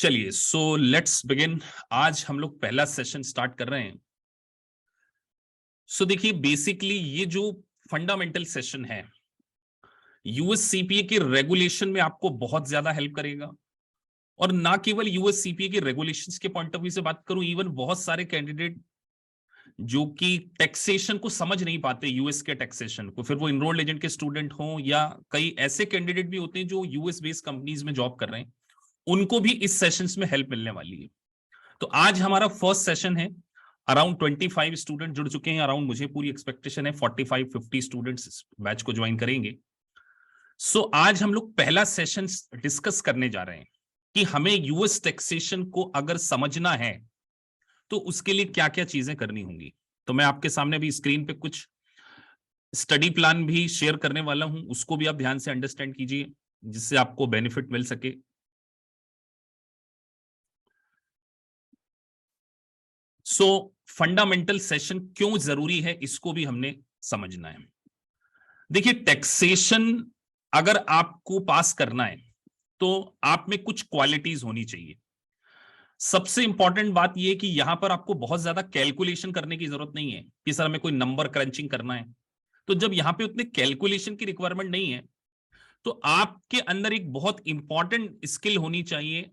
चलिए so let's begin. आज हम लोग पहला सेशन स्टार्ट कर रहे हैं। देखिए बेसिकली ये जो फंडामेंटल सेशन है यूएस सीपीए के रेगुलेशन में आपको बहुत ज्यादा हेल्प करेगा। और ना केवल यूएस सीपीए के रेगुलेशंस के पॉइंट ऑफ व्यू से बात करूं, इवन बहुत सारे कैंडिडेट जो कि टैक्सेशन को समझ नहीं पाते, यूएस के टैक्सेशन को, फिर वो इनरोल्ड एजेंट के स्टूडेंट हों या कई ऐसे कैंडिडेट भी होते हैं जो यूएस बेस्ड कंपनीज में जॉब कर रहे हैं, उनको भी इस सेशंस में हेल्प मिलने वाली है। तो आज हमारा फर्स्ट सेशन है। अराउंड 25 स्टूडेंट जुड़ चुके हैं। अराउंड मुझे पूरी एक्सपेक्टेशन है 45-50 स्टूडेंट्स इस बैच को ज्वाइन करेंगे। आज हम लोग पहला सेशन डिस्कस करने जा रहे हैं कि हमें यूएस टैक्सेशन को अगर समझना है तो उसके लिए क्या क्या चीजें करनी होंगी। तो मैं आपके सामने भी स्क्रीन पे कुछ स्टडी प्लान भी शेयर करने वाला हूं, उसको भी आप ध्यान से अंडरस्टैंड कीजिए जिससे आपको बेनिफिट मिल सके। फंडामेंटल सेशन क्यों जरूरी है इसको भी हमने समझना है। देखिए टैक्सेशन अगर आपको पास करना है तो आप में कुछ क्वालिटीज होनी चाहिए। सबसे इंपॉर्टेंट बात यह कि यहां पर आपको बहुत ज्यादा कैलकुलेशन करने की जरूरत नहीं है कि सर हमें कोई नंबर क्रंचिंग करना है। तो जब यहां पे उतने कैलकुलेशन की रिक्वायरमेंट नहीं है तो आपके अंदर एक बहुत इंपॉर्टेंट स्किल होनी चाहिए,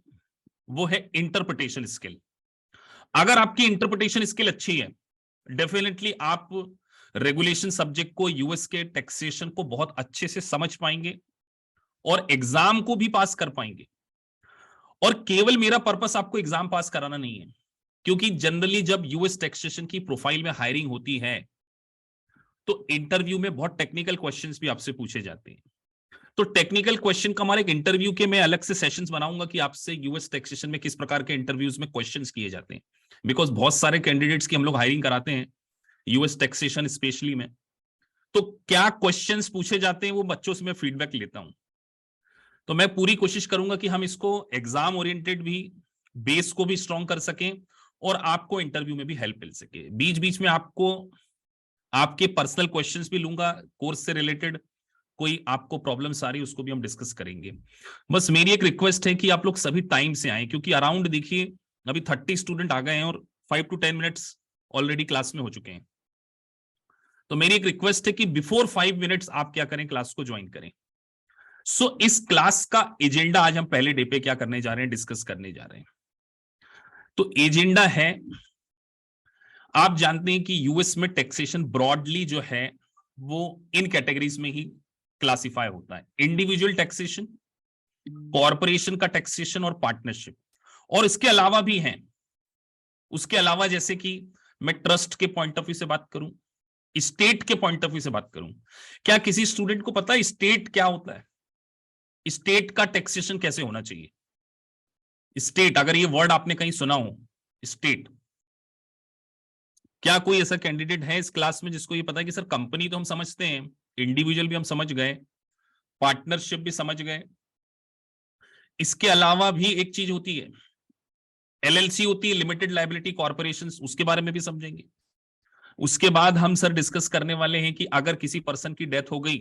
वो है इंटरप्रिटेशन स्किल। अगर आपकी इंटरप्रिटेशन स्किल अच्छी है डेफिनेटली आप रेगुलेशन सब्जेक्ट को, यूएस के टैक्सेशन को बहुत अच्छे से समझ पाएंगे और एग्जाम को भी पास कर पाएंगे। और केवल मेरा पर्पस आपको एग्जाम पास कराना नहीं है, क्योंकि जनरली जब यूएस टैक्सेशन की प्रोफाइल में हायरिंग होती है तो इंटरव्यू में बहुत टेक्निकल क्वेश्चंस भी आपसे पूछे जाते हैं। तो टेक्निकल क्वेश्चन का हमारे एक इंटरव्यू के मैं अलग से सेशंस बनाऊंगा कि आपसे यूएस टैक्सेशन में किस प्रकार के इंटरव्यूज में क्वेश्चंस किए जाते हैं, बिकॉज बहुत सारे कैंडिडेट्स की हम लोग हायरिंग कराते हैं यूएस टैक्सेशन स्पेशली में। तो क्या क्वेश्चंस पूछे जाते हैं वो बच्चों से मैं फीडबैक लेता हूं। तो मैं पूरी कोशिश करूंगा कि हम इसको एग्जाम ओरिएंटेड भी, बेस को भी स्ट्रॉन्ग कर सकें और आपको इंटरव्यू में भी हेल्प मिल सके। बीच बीच में आपको आपके पर्सनल क्वेश्चंस भी लूंगा कोर्स से रिलेटेड, कोई आपको प्रॉब्लम्स आ रही है उसको भी हम डिस्कस करेंगे। बस मेरी एक रिक्वेस्ट है कि आप लोग सभी टाइम से आए, क्योंकि अराउंड देखिए अभी 30 स्टूडेंट आ गए हैं और 5 to 10 मिनट्स ऑलरेडी क्लास में हो चुके हैं। तो मेरी एक रिक्वेस्ट है कि बिफोर 5 मिनट्स आप क्या करें, क्लास को ज्वाइन करें। इस क्लास का एजेंडा आज हम पहले डे पे क्या करने जा रहे हैं, डिस्कस करने जा रहे हैं। तो एजेंडा है, आप जानते हैं कि यूएस में टैक्सेशन ब्रॉडली जो है वो इन कैटेगरीज में ही क्लासिफाई होता है: इंडिविजुअल टैक्सेशन, कॉरपोरेशन का टैक्सेशन और पार्टनरशिप। और इसके अलावा भी हैं, उसके अलावा जैसे कि मैं ट्रस्ट के पॉइंट ऑफ व्यू से बात करूं, स्टेट के पॉइंट ऑफ व्यू से बात करूं। क्या किसी स्टूडेंट को पता है स्टेट क्या होता है? स्टेट का टैक्सेशन कैसे होना चाहिए? स्टेट, अगर ये वर्ड आपने कहीं सुना हो स्टेट, क्या कोई ऐसा कैंडिडेट है इस क्लास में जिसको ये पता है कि सर कंपनी तो हम समझते हैं, इंडिविजुअल भी हम समझ गए, पार्टनरशिप भी समझ गए, इसके अलावा भी एक चीज होती है एलएलसी होती है, लिमिटेड लायबिलिटी कॉर्पोरेशन, उसके बारे में भी समझेंगे। उसके बाद हम सर डिस्कस करने वाले हैं कि अगर किसी पर्सन की डेथ हो गई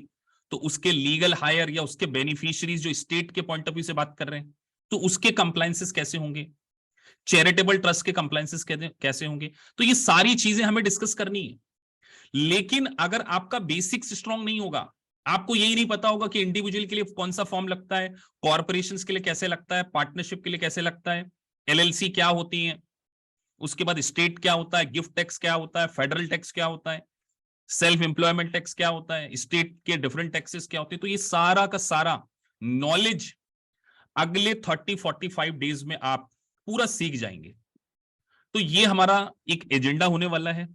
तो उसके लीगल हायर या उसके बेनिफिशियरीज जो स्टेट के पॉइंट ऑफ व्यू से बात कर रहे हैं तो उसके कंप्लायंसेस कैसे होंगे, चैरिटेबल ट्रस्ट के कंप्लायंसेस कैसे होंगे। तो ये सारी चीजें हमें डिस्कस करनी है। लेकिन अगर आपका बेसिक्स स्ट्रांग नहीं होगा, आपको यही नहीं पता होगा कि इंडिविजुअल के लिए कौन सा फॉर्म लगता है, कॉर्पोरेशंस के लिए कैसे लगता है, पार्टनरशिप के लिए कैसे लगता है, एलएलसी क्या होती है, उसके बाद स्टेट क्या होता है, गिफ्ट टैक्स क्या होता है, फेडरल टैक्स क्या होता है, सेल्फ एम्प्लॉयमेंट टैक्स क्या होता है, स्टेट के डिफरेंट टैक्सेस क्या होते हैं। तो ये सारा का सारा नॉलेज अगले 30-45 डेज में आप पूरा सीख जाएंगे। तो ये हमारा एक एजेंडा होने वाला है।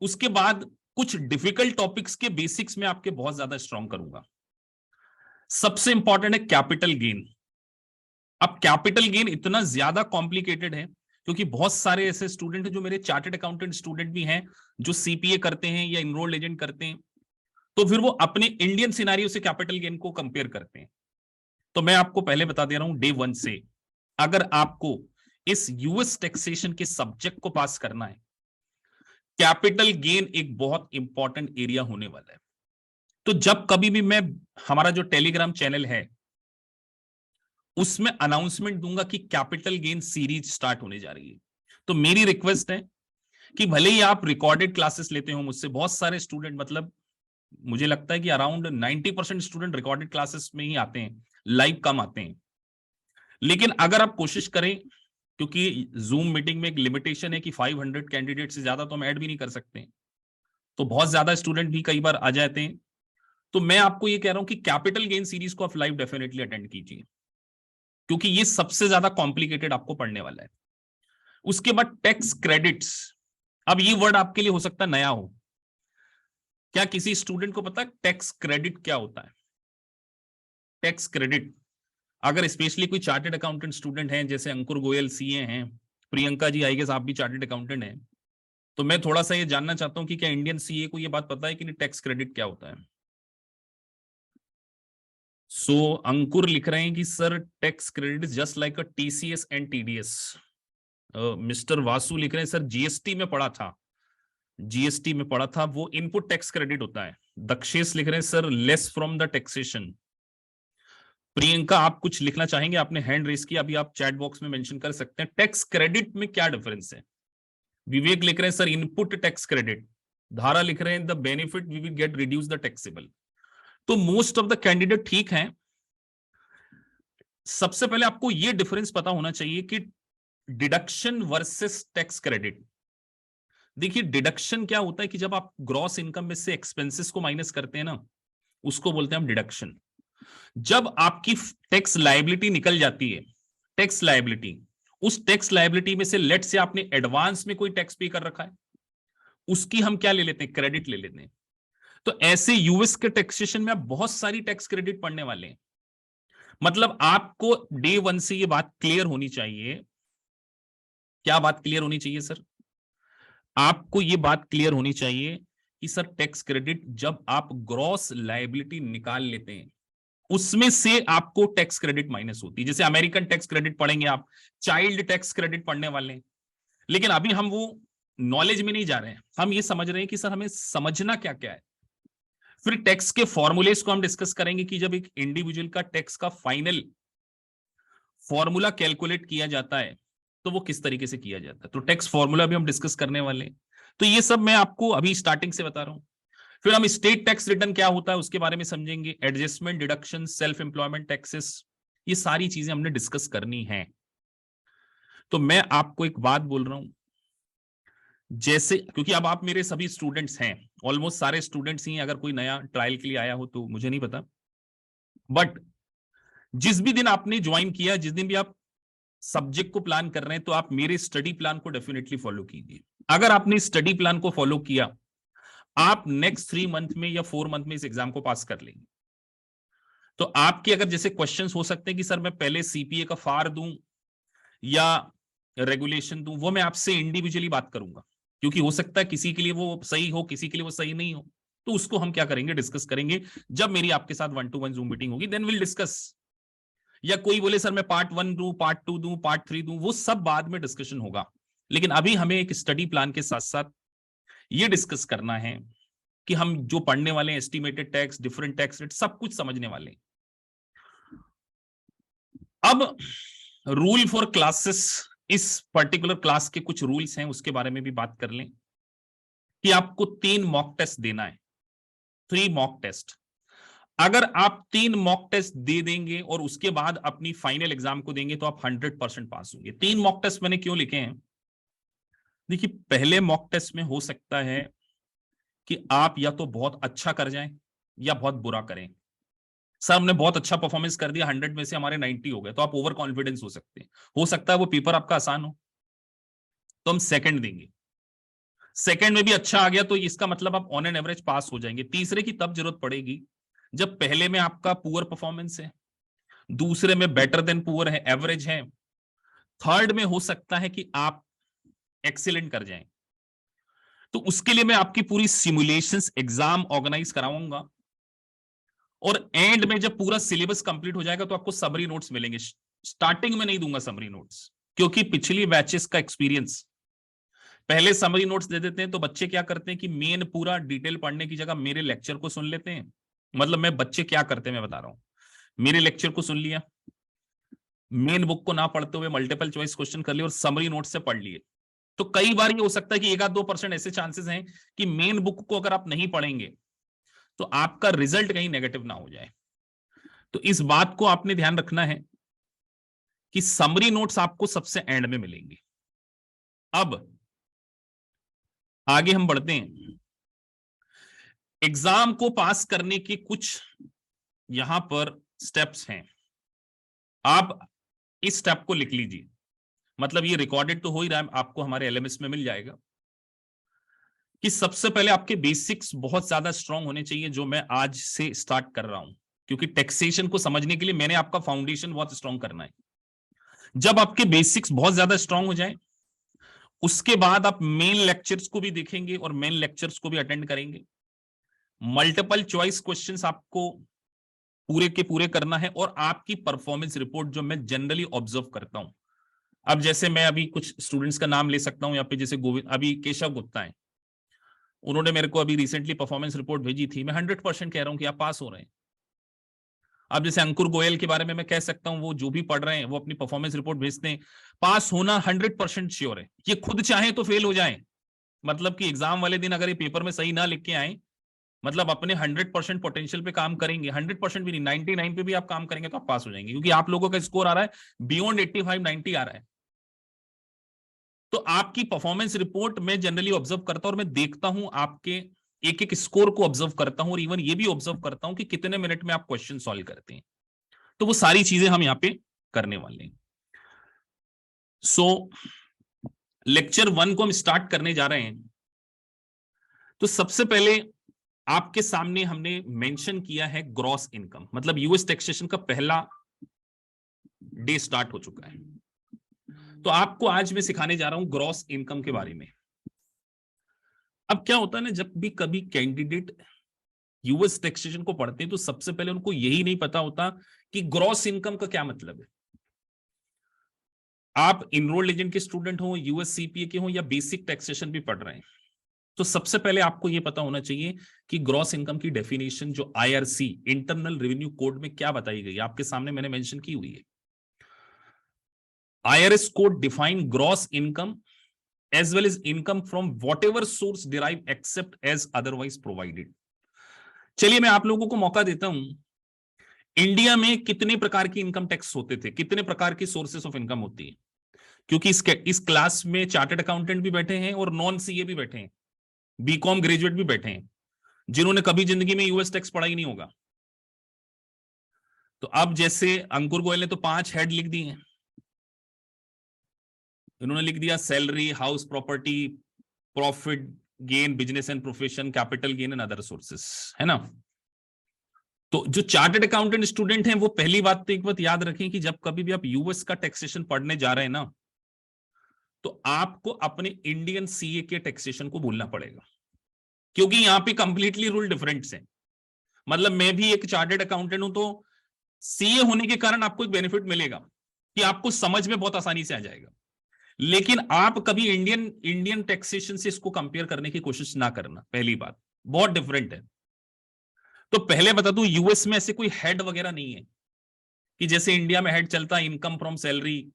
उसके बाद कुछ डिफिकल्ट टॉपिक्स के बेसिक्स में आपके बहुत ज्यादा स्ट्रॉन्ग करूंगा। सबसे इंपॉर्टेंट है कैपिटल गेन। अब कैपिटल गेन इतना ज्यादा कॉम्प्लिकेटेड है क्योंकि बहुत सारे ऐसे स्टूडेंट हैं जो मेरे चार्टर्ड अकाउंटेंट स्टूडेंट भी हैं जो सीपीए करते हैं या इनरोल्ड एजेंट करते हैं, तो फिर वो अपने इंडियन सिनारियो से कैपिटल गेन को कंपेयर करते हैं। तो मैं आपको पहले बता दे रहा हूं डे 1 से, अगर आपको इस यूएस टैक्सेशन के सब्जेक्ट को पास करना है, कैपिटल गेन एक बहुत इंपॉर्टेंट एरिया होने वाला है। तो जब कभी भी मैं, हमारा जो टेलीग्राम चैनल है उसमें अनाउंसमेंट दूंगा कि कैपिटल गेन सीरीज स्टार्ट होने जा रही है। तो मेरी रिक्वेस्ट है कि भले ही आप रिकॉर्डेड क्लासेस लेते हो मुझसे, बहुत सारे स्टूडेंट, मतलब मुझे लगता है कि अराउंड 90% स्टूडेंट रिकॉर्डेड क्लासेस में ही आते हैं, लाइव कम आते हैं। लेकिन अगर आप कोशिश करें, क्योंकि जूम मीटिंग में एक लिमिटेशन है कि 500 कैंडिडेट से ज्यादा तो हम ऐड भी नहीं कर सकते, तो बहुत ज्यादा स्टूडेंट भी कई बार आ जाते हैं। तो मैं आपको ये कह रहा हूं कि कैपिटल गेन सीरीज को आप लाइव डेफिनेटली अटेंड कीजिए, क्योंकि ये सबसे ज्यादा कॉम्प्लिकेटेड आपको पढ़ने वाला है। उसके बाद टैक्स क्रेडिट्स। अब ये वर्ड आपके लिए हो सकता है नया हो। क्या किसी स्टूडेंट को पता है टैक्स क्रेडिट क्या होता है? टैक्स क्रेडिट, अगर स्पेशली कोई चार्टेड अकाउंटेंट स्टूडेंट हैं, जैसे अंकुर गोयल सीए हैं, प्रियंका जी आई गेस आप भी चार्टेड अकाउंटेंट हैं, तो मैं थोड़ा सा ये जानना चाहता हूं कि क्या इंडियन सीए को ये बात पता है कि नहीं टैक्स क्रेडिट क्या होता है? अंकुर लिख रहे हैं कि sir tax credit is just like a TCS and TDS. Mister Vasu लिख रहे हैं सर जीएसटी में पढ़ा था, जीएसटी में पढ़ा था, वो इनपुट टैक्स क्रेडिट होता है। दक्षेश लिख रहे हैं sir less from the taxation. Priyanka आप कुछ लिखना चाहेंगे? आपने हैंड रेस किया, अभी आप चैट बॉक्स में मेंशन कर सकते हैं। टैक्स क्रेडिट में क्या डिफरेंस है? विवेक लिख रहे हैं सर इनपुट टैक्स क्रेडिट। धारा लिख रहे हैं the benefit we will get reduce the taxable. तो मोस्ट ऑफ द कैंडिडेट ठीक हैं। सबसे पहले आपको यह डिफरेंस पता होना चाहिए कि डिडक्शन वर्सेस टैक्स क्रेडिट। देखिए डिडक्शन क्या होता है कि जब आप ग्रॉस इनकम में से एक्सपेंसेस को माइनस करते हैं ना, उसको बोलते हैं हम डिडक्शन। जब आपकी टैक्स लायबिलिटी निकल जाती है, टैक्स लायबिलिटी, उस टैक्स लायबिलिटी में से लेट से आपने एडवांस में कोई टैक्स पे कर रखा है, उसकी हम क्या ले लेते हैं? क्रेडिट ले लेते हैं। तो ऐसे यूएस के टैक्सेशन में आप बहुत सारी टैक्स क्रेडिट पढ़ने वाले हैं। मतलब आपको डे वन से ये बात क्लियर होनी चाहिए। क्या बात क्लियर होनी चाहिए सर? आपको ये बात क्लियर होनी चाहिए कि सर टैक्स क्रेडिट जब आप ग्रॉस लायबिलिटी निकाल लेते हैं, उसमें से आपको टैक्स क्रेडिट माइनस होती है। जैसे अमेरिकन टैक्स क्रेडिट पढ़ेंगे आप, चाइल्ड टैक्स क्रेडिट पढ़ने वाले हैं। लेकिन अभी हम वो नॉलेज में नहीं जा रहे हैं, हम ये समझ रहे हैं कि सर हमें समझना क्या क्या है। फिर टैक्स के फॉर्मूलेस को हम डिस्कस करेंगे कि जब एक इंडिविजुअल का टैक्स का फाइनल फॉर्मूला कैलकुलेट किया जाता है तो वो किस तरीके से किया जाता है, तो टैक्स फॉर्मूला भी हम डिस्कस करने वाले हैं। तो ये सब मैं आपको अभी स्टार्टिंग से बता रहा हूं। फिर हम स्टेट टैक्स रिटर्न क्या होता है उसके बारे में समझेंगे, adjustment, deduction, self employment taxes, ये सारी चीजें हमने डिस्कस करनी है। तो मैं आपको एक बात बोल रहा हूं, जैसे क्योंकि अब आप मेरे सभी स्टूडेंट्स हैं, ऑलमोस्ट सारे स्टूडेंट्स ही, अगर कोई नया ट्रायल के लिए आया हो तो मुझे नहीं पता, बट जिस भी दिन आपने ज्वाइन किया, जिस दिन भी आप सब्जेक्ट को प्लान कर रहे हैं, तो आप मेरे स्टडी प्लान को डेफिनेटली फॉलो कीजिए। अगर आपने स्टडी प्लान को फॉलो किया, आप नेक्स्ट 3 मंथ में या 4 मंथ में इस एग्जाम को पास कर लेंगे। तो आपके अगर जैसे क्वेश्चंस हो सकते हैं कि सर मैं पहले सीपीए का फार दूं या रेगुलेशन दूं, वो मैं आपसे इंडिविजुअली बात करूंगा, क्योंकि हो सकता है किसी के लिए वो सही हो, किसी के लिए वो सही नहीं हो। तो उसको हम क्या करेंगे, डिस्कस करेंगे जब मेरी आपके साथ 1-to-1 जूम मीटिंग होगी, देन विल डिस्कस। या कोई बोले सर मैं पार्ट 1 दूं, पार्ट 2 दूं, पार्ट 3 दूं, वो सब बाद में डिस्कशन होगा। लेकिन अभी हमें एक स्टडी प्लान के साथ साथ ये डिस्कस करना है कि हम जो पढ़ने वाले हैं, estimated tax, different tax rate, सब कुछ समझने वाले हैं। अब रूल फॉर क्लासेस, इस पर्टिकुलर क्लास के कुछ रूल्स हैं, उसके बारे में भी बात कर लें कि आपको 3 मॉक टेस्ट देना है, 3 मॉक टेस्ट। अगर आप 3 मॉक टेस्ट दे देंगे और उसके बाद अपनी फाइनल एग्जाम को देंगे तो आप 100% पास होंगे। 3 मॉक टेस्ट मैंने क्यों लिखे हैं? देखिए पहले मॉक टेस्ट में हो सकता है कि आप या तो बहुत अच्छा कर जाएं या बहुत बुरा करें। सर हमने बहुत अच्छा परफॉर्मेंस कर दिया, 100 में से हमारे 90 हो गए, तो आप ओवर कॉन्फिडेंस हो सकते हैं। हो सकता है वो पेपर आपका आसान हो, तो हम सेकंड देंगे। सेकंड में भी अच्छा आ गया तो इसका मतलब आप ऑन एन एवरेज पास हो जाएंगे। तीसरे की तब जरूरत पड़ेगी जब पहले में आपका पुअर परफॉर्मेंस है, दूसरे में बेटर देन पुअर है, एवरेज है, थर्ड में हो सकता है कि आप एक्सीलेंट कर जाएं। तो उसके लिए मैं आपकी पूरी सिमुलेशंस एग्जाम ऑर्गेनाइज कराऊंगा, और एंड में जब पूरा सिलेबस कंप्लीट हो जाएगा तो आपको समरी नोट्स मिलेंगे। स्टार्टिंग में नहीं दूंगा समरी नोट्स, क्योंकि पिछली बैचेस का एक्सपीरियंस, पहले समरी नोट्स दे देते हैं तो बच्चे क्या करते हैं कि मेन पूरा डिटेल पढ़ने की जगह मेरे लेक्चर को सुन लेते हैं। मतलब मैं बच्चे क्या करते हैं मैं बता रहा हूं, मेरे लेक्चर को सुन लिया, मेन बुक को ना पढ़ते हुए मल्टीपल चॉइस क्वेश्चन कर लिए और समरी नोट से पढ़ लिए, तो कई बार ये हो सकता है कि 1-2% ऐसे चांसेस हैं कि मेन बुक को अगर आप नहीं पढ़ेंगे तो आपका रिजल्ट कहीं नेगेटिव ना हो जाए। तो इस बात को आपने ध्यान रखना है कि समरी नोट्स आपको सबसे एंड में मिलेंगे। अब आगे हम बढ़ते हैं। एग्जाम को पास करने के कुछ यहां पर स्टेप्स हैं, आप इस स्टेप को लिख लीजिए। मतलब ये रिकॉर्डेड तो हो ही रहा है, आपको हमारे एलएमएस में मिल जाएगा कि सबसे पहले आपके बेसिक्स बहुत ज्यादा स्ट्रांग होने चाहिए, जो मैं आज से स्टार्ट कर रहा हूं, क्योंकि टैक्सेशन को समझने के लिए मैंने आपका फाउंडेशन बहुत स्ट्रांग करना है। जब आपके बेसिक्स बहुत ज्यादा स्ट्रांग हो जाए, उसके बाद आप मेन लेक्चर्स को भी देखेंगे और मेन लेक्चर्स को भी अटेंड करेंगे। मल्टीपल चॉइस क्वेश्चंस आपको पूरे के पूरे करना है, और आपकी परफॉर्मेंस रिपोर्ट जो मैं जनरली ऑब्जर्व करता हूं, अब जैसे मैं अभी कुछ स्टूडेंट्स का नाम ले सकता हूं यहाँ पे, जैसे गोविंद, अभी केशव गुप्ता है, उन्होंने मेरे को अभी रिसेंटली परफॉर्मेंस रिपोर्ट भेजी थी, मैं 100% कह रहा हूं कि आप पास हो रहे हैं। अब जैसे अंकुर गोयल के बारे में मैं कह सकता हूं, वो जो भी पढ़ रहे हैं वो अपनी परफॉर्मेंस रिपोर्ट भेजते हैं, पास होना 100% श्योर है। ये खुद चाहे तो फेल हो जाए, मतलब कि एग्जाम वाले दिन अगर ये पेपर में सही ना लिख के आए, मतलब अपने 100% पोटेंशियल पे काम करेंगे, 100% भी नहीं 99 पे भी आप काम करेंगे तो आप पास हो जाएंगे, क्योंकि आप लोगों का स्कोर आ रहा है बियॉन्ड 85-90 आ रहा है। तो आपकी परफॉर्मेंस रिपोर्ट मैं जनरली ऑब्जर्व करता हूं, और मैं देखता हूं आपके एक एक स्कोर को ऑब्जर्व करता हूं, और इवन ये भी ऑब्जर्व करता हूं कि कितने मिनट में आप क्वेश्चन सॉल्व करते हैं। तो वो सारी चीजें हम यहाँ पे करने वाले हैं। सो लेक्चर 1 को हम स्टार्ट करने जा रहे हैं। तो सबसे पहले आपके सामने हमने मेंशन किया है ग्रॉस इनकम, मतलब यूएस टैक्सेशन का पहला डे स्टार्ट हो चुका है। तो आपको आज मैं सिखाने जा रहा हूं ग्रॉस इनकम के बारे में। अब क्या होता है ना, जब भी कभी कैंडिडेट यूएस टैक्सेशन को पढ़ते हैं तो सबसे पहले उनको यही नहीं पता होता कि ग्रॉस इनकम का क्या मतलब है। आप इनरोल्ड एजेंट के स्टूडेंट हो, यूएस सीपीए के हो, या बेसिक टैक्सेशन भी पढ़ रहे हैं, तो सबसे पहले आपको यह पता होना चाहिए कि ग्रॉस इनकम की डेफिनेशन जो आईआरसी इंटरनल रेवेन्यू कोड में क्या बताई गई, आपके सामने मैंने मेंशन की हुई है। IRS code define gross income as well as income from whatever source derived except as otherwise provided। चलिए मैं आप लोगों को मौका देता हूं, इंडिया में कितने प्रकार की इनकम टैक्स होते थे, कितने प्रकार की सोर्सेस ऑफ इनकम होती है, क्योंकि इस क्लास में चार्टर्ड अकाउंटेंट भी बैठे हैं और नॉन सीए भी बैठे हैं, बीकॉम ग्रेजुएट भी बैठे हैं, जिन्होंने कभी जिंदगी में यूएस टैक्स पढ़ा ही नहीं होगा। तो अब जैसे अंकुर गोयल ने तो 5 हेड लिख दिए हैं, इन्होंने लिख दिया salary, house property, profit, gain, business and profession, capital gain and other sources, है ना। तो जो चार्टर्ड अकाउंटेंट स्टूडेंट हैं वो पहली बात तो एक बात याद रखें कि जब कभी भी आप यूएस का टैक्सेशन पढ़ने जा रहे हैं ना, तो आपको अपने इंडियन सीए के टैक्सेशन को भूलना पड़ेगा, क्योंकि यहां पे कंप्लीटली रूल डिफरेंट है। मतलब मैं भी एक चार्टर्ड अकाउंटेंट हूं, तो सीए होने के कारण आपको एक बेनिफिट मिलेगा कि आपको समझ में बहुत आसानी से आ जाएगा, लेकिन आप कभी इंडियन टैक्सेशन से इसको कंपेयर करने की कोशिश ना करना, पहली बात बहुत डिफरेंट है। तो पहले बता दूं, यूएस में ऐसे कोई हेड वगैरह नहीं है कि जैसे इंडिया में हेड चलता है income from salary,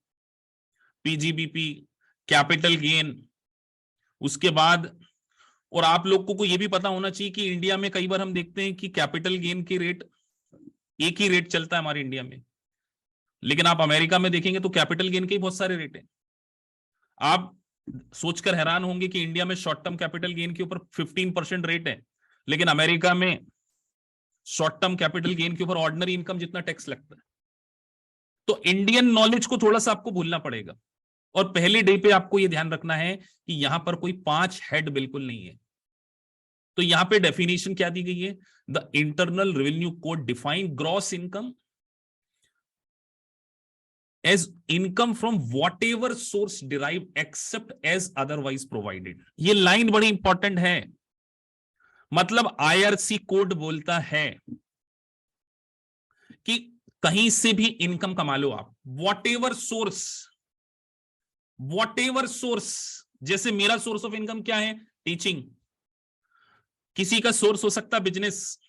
PGBP, capital gain, उसके बाद। और आप लोगों को यह भी पता होना चाहिए कि इंडिया में कई बार हम देखते हैं कि कैपिटल गेन के रेट एक ही रेट चलता है हमारे इंडिया में, लेकिन आप अमेरिका में देखेंगे तो कैपिटल गेन के बहुत सारे रेट हैं। आप सोचकर हैरान होंगे कि इंडिया में शॉर्ट टर्म कैपिटल गेन के ऊपर 15% रेट है, लेकिन अमेरिका में शॉर्ट टर्म कैपिटल गेन के ऊपर ऑर्डिनरी इनकम जितना टैक्स लगता है। तो इंडियन नॉलेज को थोड़ा सा आपको भूलना पड़ेगा, और पहले डे पे आपको यह ध्यान रखना है कि यहां पर कोई 5 हेड बिल्कुल नहीं है। तो यहां पे डेफिनेशन क्या दी गई है, the internal revenue code define gross income as income from whatever source derived except as otherwise provided। ये लाइन बड़ी इंपॉर्टेंट है। मतलब आईआरसी कोड बोलता है कि कहीं से भी इनकम कमा लो आप, whatever सोर्स। जैसे मेरा सोर्स ऑफ इनकम क्या है, टीचिंग, किसी का सोर्स हो सकता है बिजनेस,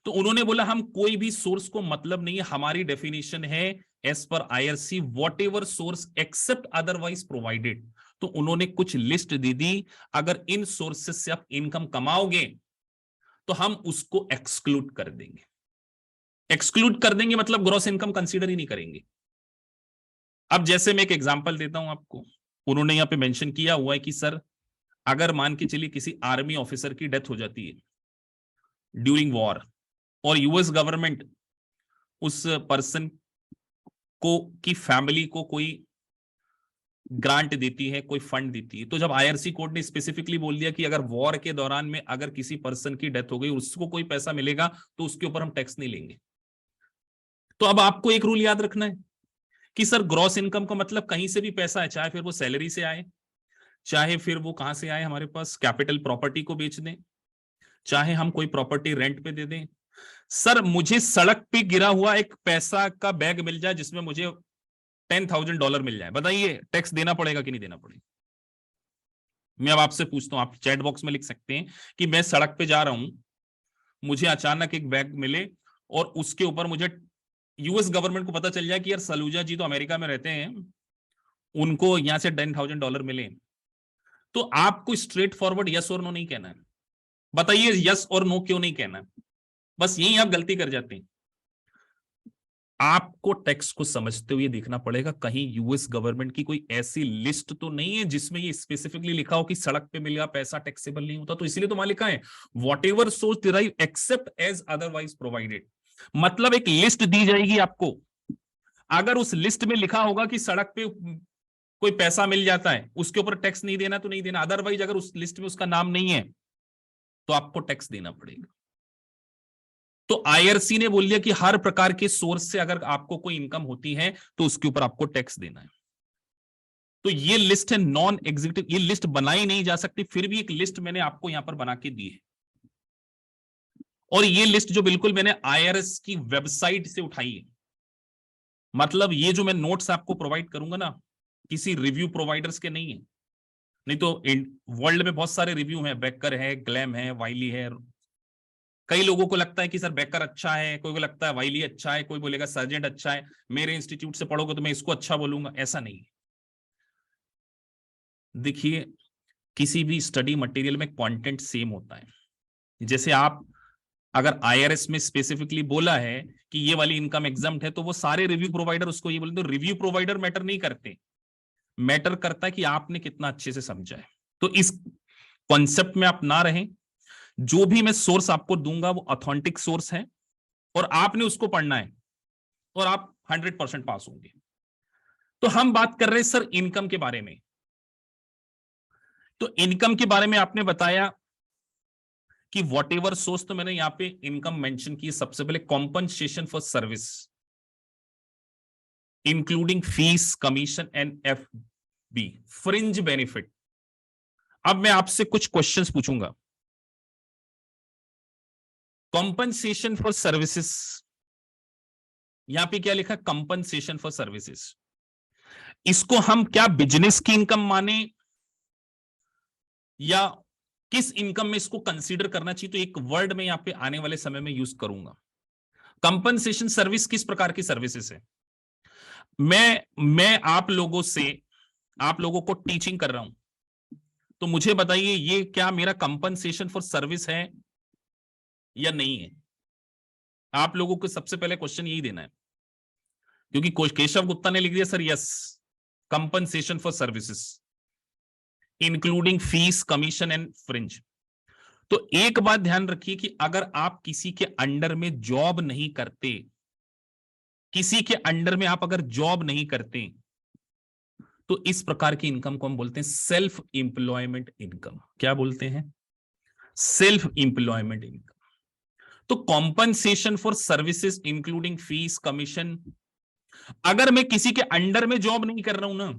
तो उन्होंने बोला हम कोई भी सोर्स को मतलब नहीं है, हमारी डेफिनेशन है as per IRC whatever source except otherwise provided. तो उन्होंने कुछ लिस्ट दे दी, अगर इन सोर्सेस से आप इनकम कमाओगे तो हम उसको एक्सक्लूड कर देंगे। एक्सक्लूड कर देंगे मतलब ग्रॉस इनकम कंसीडर ही नहीं करेंगे। अब जैसे मैं एक एग्जांपल देता हूं आपको, उन्होंने यहां पे मेंशन किया हुआ है कि सर अगर मान के चलिए किसी आर्मी ऑफिसर की डेथ हो जाती है ड्यूरिंग वॉर, और यूएस गवर्नमेंट उस पर्सन को की फैमिली को कोई ग्रांट देती है, कोई फंड देती है, तो जब आईआरसी कोर्ट ने स्पेसिफिकली बोल दिया कि अगर वॉर के दौरान में अगर किसी पर्सन की डेथ हो गई उसको कोई पैसा मिलेगा तो उसके ऊपर हम टैक्स नहीं लेंगे। तो अब आपको एक रूल याद रखना है कि सर ग्रॉस इनकम का मतलब कहीं से भी पैसा है, चाहे फिर वो सैलरी से आए, चाहे फिर वो कहां से आए, हमारे पास कैपिटल प्रॉपर्टी को बेच दें, चाहे हम कोई प्रॉपर्टी रेंट पे दे दें। सर मुझे सड़क पे गिरा हुआ एक पैसा का बैग मिल जाए जिसमें मुझे $10,000 मिल जाए, बताइए टैक्स देना पड़ेगा कि नहीं देना पड़ेगा? मैं अब आपसे पूछता हूं, आप चैट बॉक्स में लिख सकते हैं कि मैं सड़क पे जा रहा हूं, मुझे अचानक एक बैग मिले और उसके ऊपर मुझे यूएस गवर्नमेंट को पता चल जाए कि यार सलूजा जी तो अमेरिका में रहते हैं, उनको यहां से $10,000 मिले, तो आपको स्ट्रेट फॉरवर्ड यस और नो नहीं कहना है। बताइए यस और नो क्यों नहीं कहना है? बस यही आप गलती कर जाते हैं। आपको टैक्स को समझते हुए देखना पड़ेगा कहीं यूएस गवर्नमेंट की कोई ऐसी लिस्ट तो नहीं है जिसमें ये स्पेसिफिकली लिखा हो कि सड़क पे मिलेगा पैसा टैक्सेबल नहीं होता। तो इसलिए तो वहां लिखा है whatever source derive except as otherwise provided, मतलब एक लिस्ट दी जाएगी आपको, अगर उस लिस्ट में लिखा होगा कि सड़क पे कोई पैसा मिल जाता है उसके ऊपर टैक्स नहीं देना तो नहीं देना, अदरवाइज अगर उस लिस्ट में उसका नाम नहीं है तो आपको टैक्स देना पड़ेगा। तो आईआरसी ने बोल दिया कि हर प्रकार के सोर्स से अगर आपको कोई इनकम होती है तो उसके ऊपर आपको टैक्स देना है। तो ये लिस्ट है नॉन एग्जीक्यूटिव, ये लिस्ट बनाई नहीं जा सकती, फिर भी एक लिस्ट मैंने आपको यहां पर बना के दी है। और ये लिस्ट जो बिल्कुल मैंने आईआरएस की वेबसाइट से उठाई है, मतलब ये जो मैं नोट्स आपको प्रोवाइड करूंगा ना किसी रिव्यू प्रोवाइडर्स के नहीं है, नहीं तो वर्ल्ड में बहुत सारे रिव्यू हैं, बेकर है, ग्लैम है, वाइली है। कई लोगों को लगता है कि सर बेकर अच्छा है, कोई को लगता है वाइली अच्छा है, कोई बोलेगा सर्जेंट अच्छा है, मेरे इंस्टीट्यूट से पढ़ोगे तो मैं इसको अच्छा बोलूंगा, ऐसा नहीं है। देखिए किसी भी स्टडी मटेरियल में कंटेंट सेम होता है। जैसे आप अगर आईआरएस में स्पेसिफिकली बोला है कि ये वाली इनकम एग्जम्प्ट है तो वो सारे रिव्यू प्रोवाइडर उसको ये बोलते हैं, रिव्यू प्रोवाइडर मैटर नहीं करते, मैटर करता है कि आपने कितना अच्छे से समझा है। तो इस कॉन्सेप्ट में आप ना रहें, जो भी मैं सोर्स आपको दूंगा वो ऑथेंटिक सोर्स है और आपने उसको पढ़ना है और आप 100% पास होंगे। तो हम बात कर रहे हैं सर इनकम के बारे में। तो इनकम के बारे में आपने बताया कि वॉट एवर सोर्स, तो मैंने यहां पे इनकम मेंशन की सबसे पहले compensation for service including fees commission and FB fringe benefit. अब मैं आपसे कुछ क्वेश्चंस पूछूंगा। कॉम्पनसेशन फॉर सर्विसेज, यहां पे क्या लिखा? Compensation for services. इसको हम क्या बिजनेस की इनकम माने या किस इनकम में इसको कंसीडर करना चाहिए? तो एक वर्ड में यहां पे आने वाले समय में यूज करूंगा। कंपनसेशन सर्विस किस प्रकार की सर्विसेज है? मैं आप लोगों को टीचिंग कर रहा हूं, तो मुझे बताइए ये क्या मेरा कंपनसेशन फॉर सर्विस है या नहीं है? आप लोगों को सबसे पहले क्वेश्चन यही देना है, क्योंकि केशव गुप्ता ने लिख दिया sir yes compensation for services including fees commission and fringe. तो एक बात ध्यान रखिए कि अगर आप किसी के अंडर में जॉब नहीं करते, किसी के अंडर में आप अगर जॉब नहीं करते तो इस प्रकार की इनकम को हम बोलते हैं सेल्फ इंप्लॉयमेंट इनकम। क्या बोलते हैं? Self employment income. तो compensation for services including fees commission, अगर मैं किसी के अंडर में जॉब नहीं कर रहा हूं ना,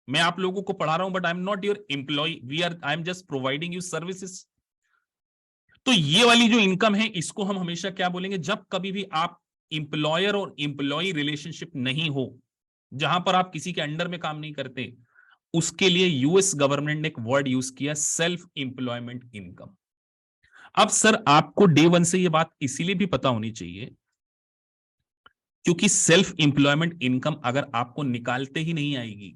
मैं आप लोगों को पढ़ा रहा हूं but I am not your employ, I am just providing you services, तो ये वाली जो इनकम है इसको हम हमेशा क्या बोलेंगे? जब कभी भी आप इंप्लॉयर और इंप्लॉय रिलेशनशिप नहीं हो, जहां पर आप किसी के अंडर में काम नहीं करते, उसके लिए यूएस गवर्नमेंट ने एक वर्ड यूज किया सेल्फ इंप्लॉयमेंट इनकम। अब सर आपको डे वन से ये बात इसीलिए भी पता होनी चाहिए क्योंकि सेल्फ एम्प्लॉयमेंट इनकम अगर आपको निकालते ही नहीं आएगी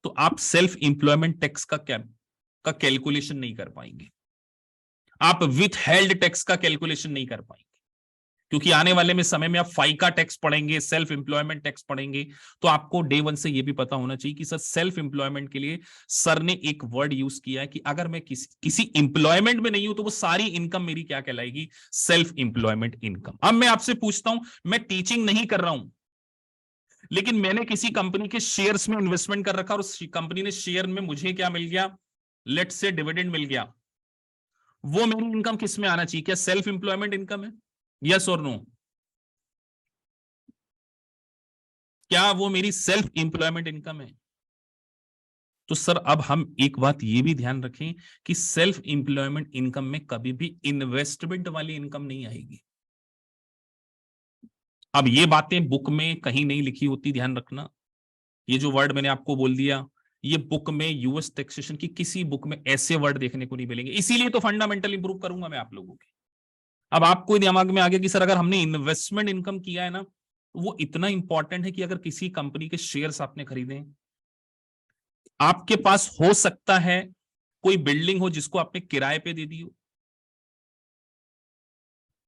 तो आप सेल्फ एम्प्लॉयमेंट टैक्स का कैलकुलेशन नहीं कर पाएंगे, आप विथ हेल्ड टैक्स का कैलकुलेशन नहीं कर पाएंगे, क्योंकि आने वाले में समय में आप फाइका टैक्स पढ़ेंगे, सेल्फ एम्प्लॉयमेंट टैक्स पढ़ेंगे, तो आपको डे वन से यह भी पता होना चाहिए कि सर सेल्फ एम्प्लॉयमेंट के लिए सर ने एक वर्ड यूज किया है कि अगर मैं किसी एम्प्लॉयमेंट में नहीं हूं तो वो सारी इनकम मेरी क्या कहलाएगी, सेल्फ एम्प्लॉयमेंट इनकम। अब मैं आपसे पूछता हूं, मैं टीचिंग नहीं कर रहा हूं लेकिन मैंने किसी कंपनी के शेयर्स में इन्वेस्टमेंट कर रखा और उस कंपनी ने शेयर में मुझे क्या मिल गया, लेट्स से डिविडेंड मिल गया, वो मेरी इनकम किस में आना चाहिए, क्या सेल्फ एम्प्लॉयमेंट इनकम है, यस और नो? क्या वो मेरी सेल्फ एम्प्लॉयमेंट इनकम है? तो सर अब हम एक बात ये भी ध्यान रखें कि सेल्फ एम्प्लॉयमेंट इनकम में कभी भी इन्वेस्टमेंट वाली इनकम नहीं आएगी। अब ये बातें बुक में कहीं नहीं लिखी होती, ध्यान रखना। ये जो वर्ड मैंने आपको बोल दिया, ये बुक में यूएस टैक्सेशन की किसी बुक में ऐसे वर्ड देखने को नहीं मिलेंगे, इसीलिए तो फंडामेंटल इंप्रूव करूंगा मैं आप लोगों के। अब आपको दिमाग में आ गया कि सर अगर हमने इन्वेस्टमेंट इनकम किया है ना, वो इतना इंपॉर्टेंट है कि अगर किसी कंपनी के शेयर्स आपने खरीदे, आपके पास हो सकता है कोई बिल्डिंग हो जिसको आपने किराए पे दे दी हो।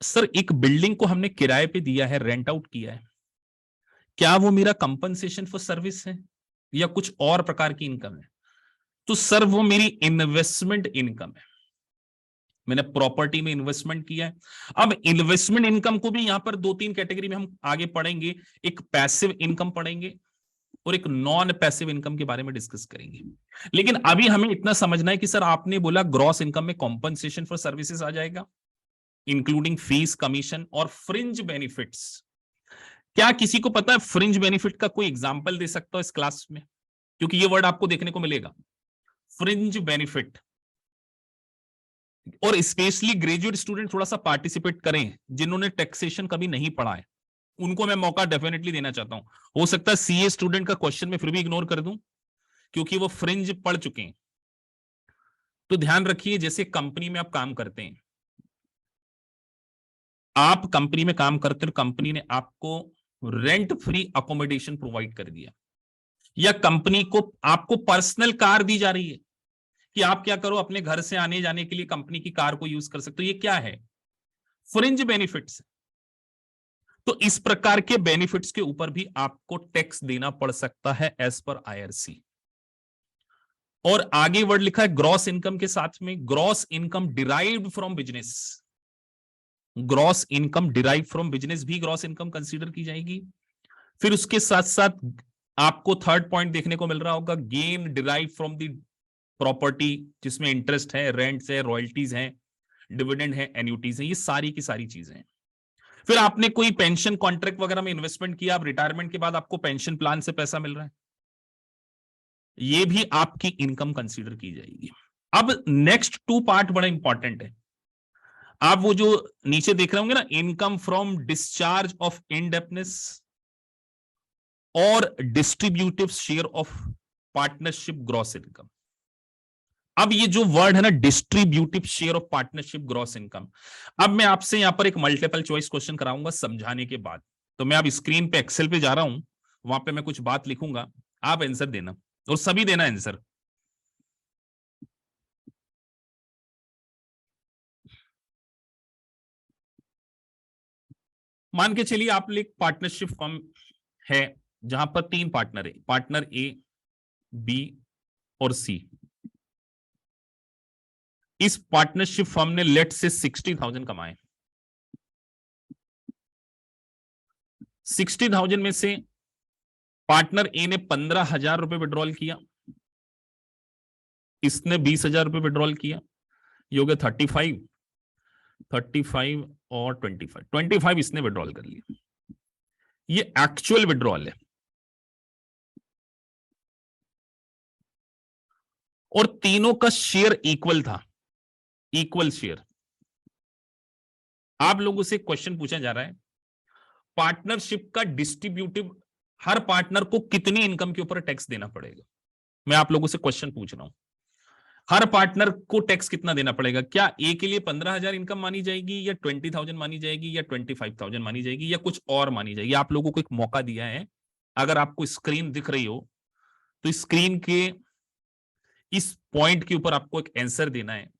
सर एक बिल्डिंग को हमने किराए पे दिया है, रेंट आउट किया है, क्या वो मेरा कंपनसेशन फॉर सर्विस है या कुछ और प्रकार की इनकम है? तो सर वो मेरी इन्वेस्टमेंट इनकम है, मैंने प्रॉपर्टी में इन्वेस्टमेंट किया है। अब इन्वेस्टमेंट इनकम को भी यहां पर दो तीन कैटेगरी में हम आगे पढ़ेंगे, एक पैसिव इनकम पढ़ेंगे और एक नॉन पैसिव इनकम के बारे में डिस्कस करेंगे। लेकिन अभी हमें इतना समझना है कि सर आपने बोला ग्रॉस इनकम में कॉम्पनसेशन फॉर सर्विसेज आ जाएगा, इंक्लूडिंग फीस, कमीशन और फ्रिंज बेनिफिट्स। क्या किसी को पता है फ्रिंज बेनिफिट का कोई एग्जांपल दे सकता हो इस क्लास में? क्योंकि ये वर्ड आपको देखने को मिलेगा, फ्रिंज बेनिफिट। और स्पेशली ग्रेजुएट स्टूडेंट थोड़ा सा पार्टिसिपेट करें, जिन्होंने टैक्सेशन कभी नहीं पढ़ा है उनको मैं मौका डेफिनेटली देना चाहता हूं। हो सकता है सीए स्टूडेंट का क्वेश्चन में फिर भी इग्नोर कर दूं क्योंकि वो फ्रिंज पढ़ चुके हैं। तो ध्यान रखिए, जैसे कंपनी में आप काम करते हैं, आप कंपनी में काम करते हो, कंपनी ने आपको रेंट फ्री अकोमोडेशन प्रोवाइड कर दिया, या कंपनी को आपको पर्सनल कार दी जा रही है कि आप क्या करो, अपने घर से आने जाने के लिए कंपनी की कार को यूज कर सकते हो। ये क्या है? Fringe benefits. तो इस प्रकार के बेनिफिट्स के ऊपर भी आपको टैक्स देना पड़ सकता है एज पर आईआरसी। और आगे वर्ड लिखा है ग्रॉस इनकम के साथ में, gross income derived from business, gross income derive from business भी ग्रॉस इनकम कंसीडर की जाएगी। फिर उसके साथ साथ आपको थर्ड पॉइंट देखने को मिल रहा होगा, gain derive from the property, जिसमें इंटरेस्ट है, रेंट्स है, रॉयल्टीज है, डिविडेंड है, एन्यूटीज है, ये सारी की सारी चीजें हैं। फिर आपने कोई पेंशन कॉन्ट्रैक्ट वगैरह में इन्वेस्टमेंट किया, आप रिटायरमेंट के बाद आपको पेंशन प्लान से पैसा मिल रहा है, ये भी आपकी इनकम कंसीडर की जाएगी। अब नेक्स्ट टू पार्ट बड़ा इंपॉर्टेंट है। आप वो जो नीचे देख रहे होंगे ना, income from discharge of indebtedness और distributive share of partnership gross income. अब ये जो वर्ड है ना, distributive share of partnership gross income, अब मैं आपसे यहां पर एक मल्टीपल चॉइस क्वेश्चन कराऊंगा समझाने के बाद। तो मैं अब स्क्रीन पे एक्सेल पे जा रहा हूं, वहां पे मैं कुछ बात लिखूंगा, आप आंसर देना और सभी देना आंसर। मान के चलिए आप एक पार्टनरशिप फर्म है जहां पर तीन पार्टनर है, पार्टनर ए, बी और सी। इस पार्टनरशिप फर्म ने लेट से 60,000 कमाए, 60,000 में से पार्टनर ए ने 15,000 रुपए विड्रॉल किया, इसने 20,000 रुपए विड्रॉल किया, ये हो गया 35, 35 और 25, 25 इसने विड्रॉल कर लिया। ये एक्चुअल विड्रॉल है और तीनों का शेयर इक्वल था, इक्वल शेयर। आप लोगों से क्वेश्चन पूछा जा रहा है, पार्टनरशिप का डिस्ट्रीब्यूटिव, हर पार्टनर को कितनी इनकम के ऊपर टैक्स देना पड़ेगा? मैं आप लोगों से क्वेश्चन पूछ रहा हूं, हर पार्टनर को टैक्स कितना देना पड़ेगा? क्या ए के लिए 15,000 इनकम मानी जाएगी, या 20,000 मानी जाएगी, या 25,000 मानी जाएगी, या कुछ और मानी जाएगी? आप लोगों को एक मौका दिया है, अगर आपको स्क्रीन दिख रही हो तो स्क्रीन के इस पॉइंट के ऊपर आपको एक आंसर देना है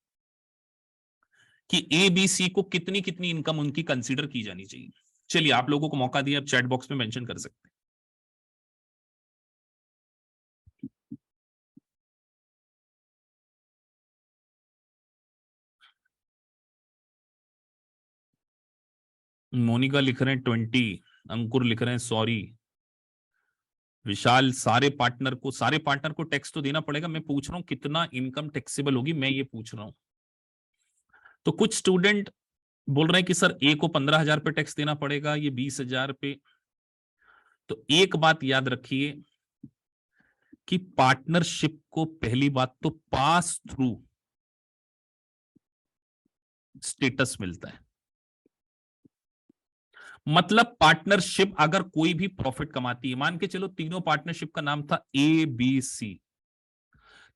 कि ए बी सी को कितनी कितनी इनकम उनकी कंसीडर की जानी चाहिए। चलिए, आप लोगों को मौका दिया, आप चैट बॉक्स में मेंशन कर सकते हैं। मोनिका लिख रहे हैं 20, अंकुर लिख रहे हैं सॉरी, विशाल सारे पार्टनर को टैक्स तो देना पड़ेगा। मैं पूछ रहा हूं कितना इनकम टैक्सेबल होगी, मैं ये पूछ रहा हूं। तो कुछ स्टूडेंट बोल रहे हैं कि सर ए को 15,000 पे टैक्स देना पड़ेगा, ये 20,000 पे। तो एक बात याद रखिए कि पार्टनरशिप को पहली बात तो पास थ्रू स्टेटस मिलता है। मतलब पार्टनरशिप अगर कोई भी प्रॉफिट कमाती है, मान के चलो तीनों पार्टनरशिप का नाम था ए बी सी,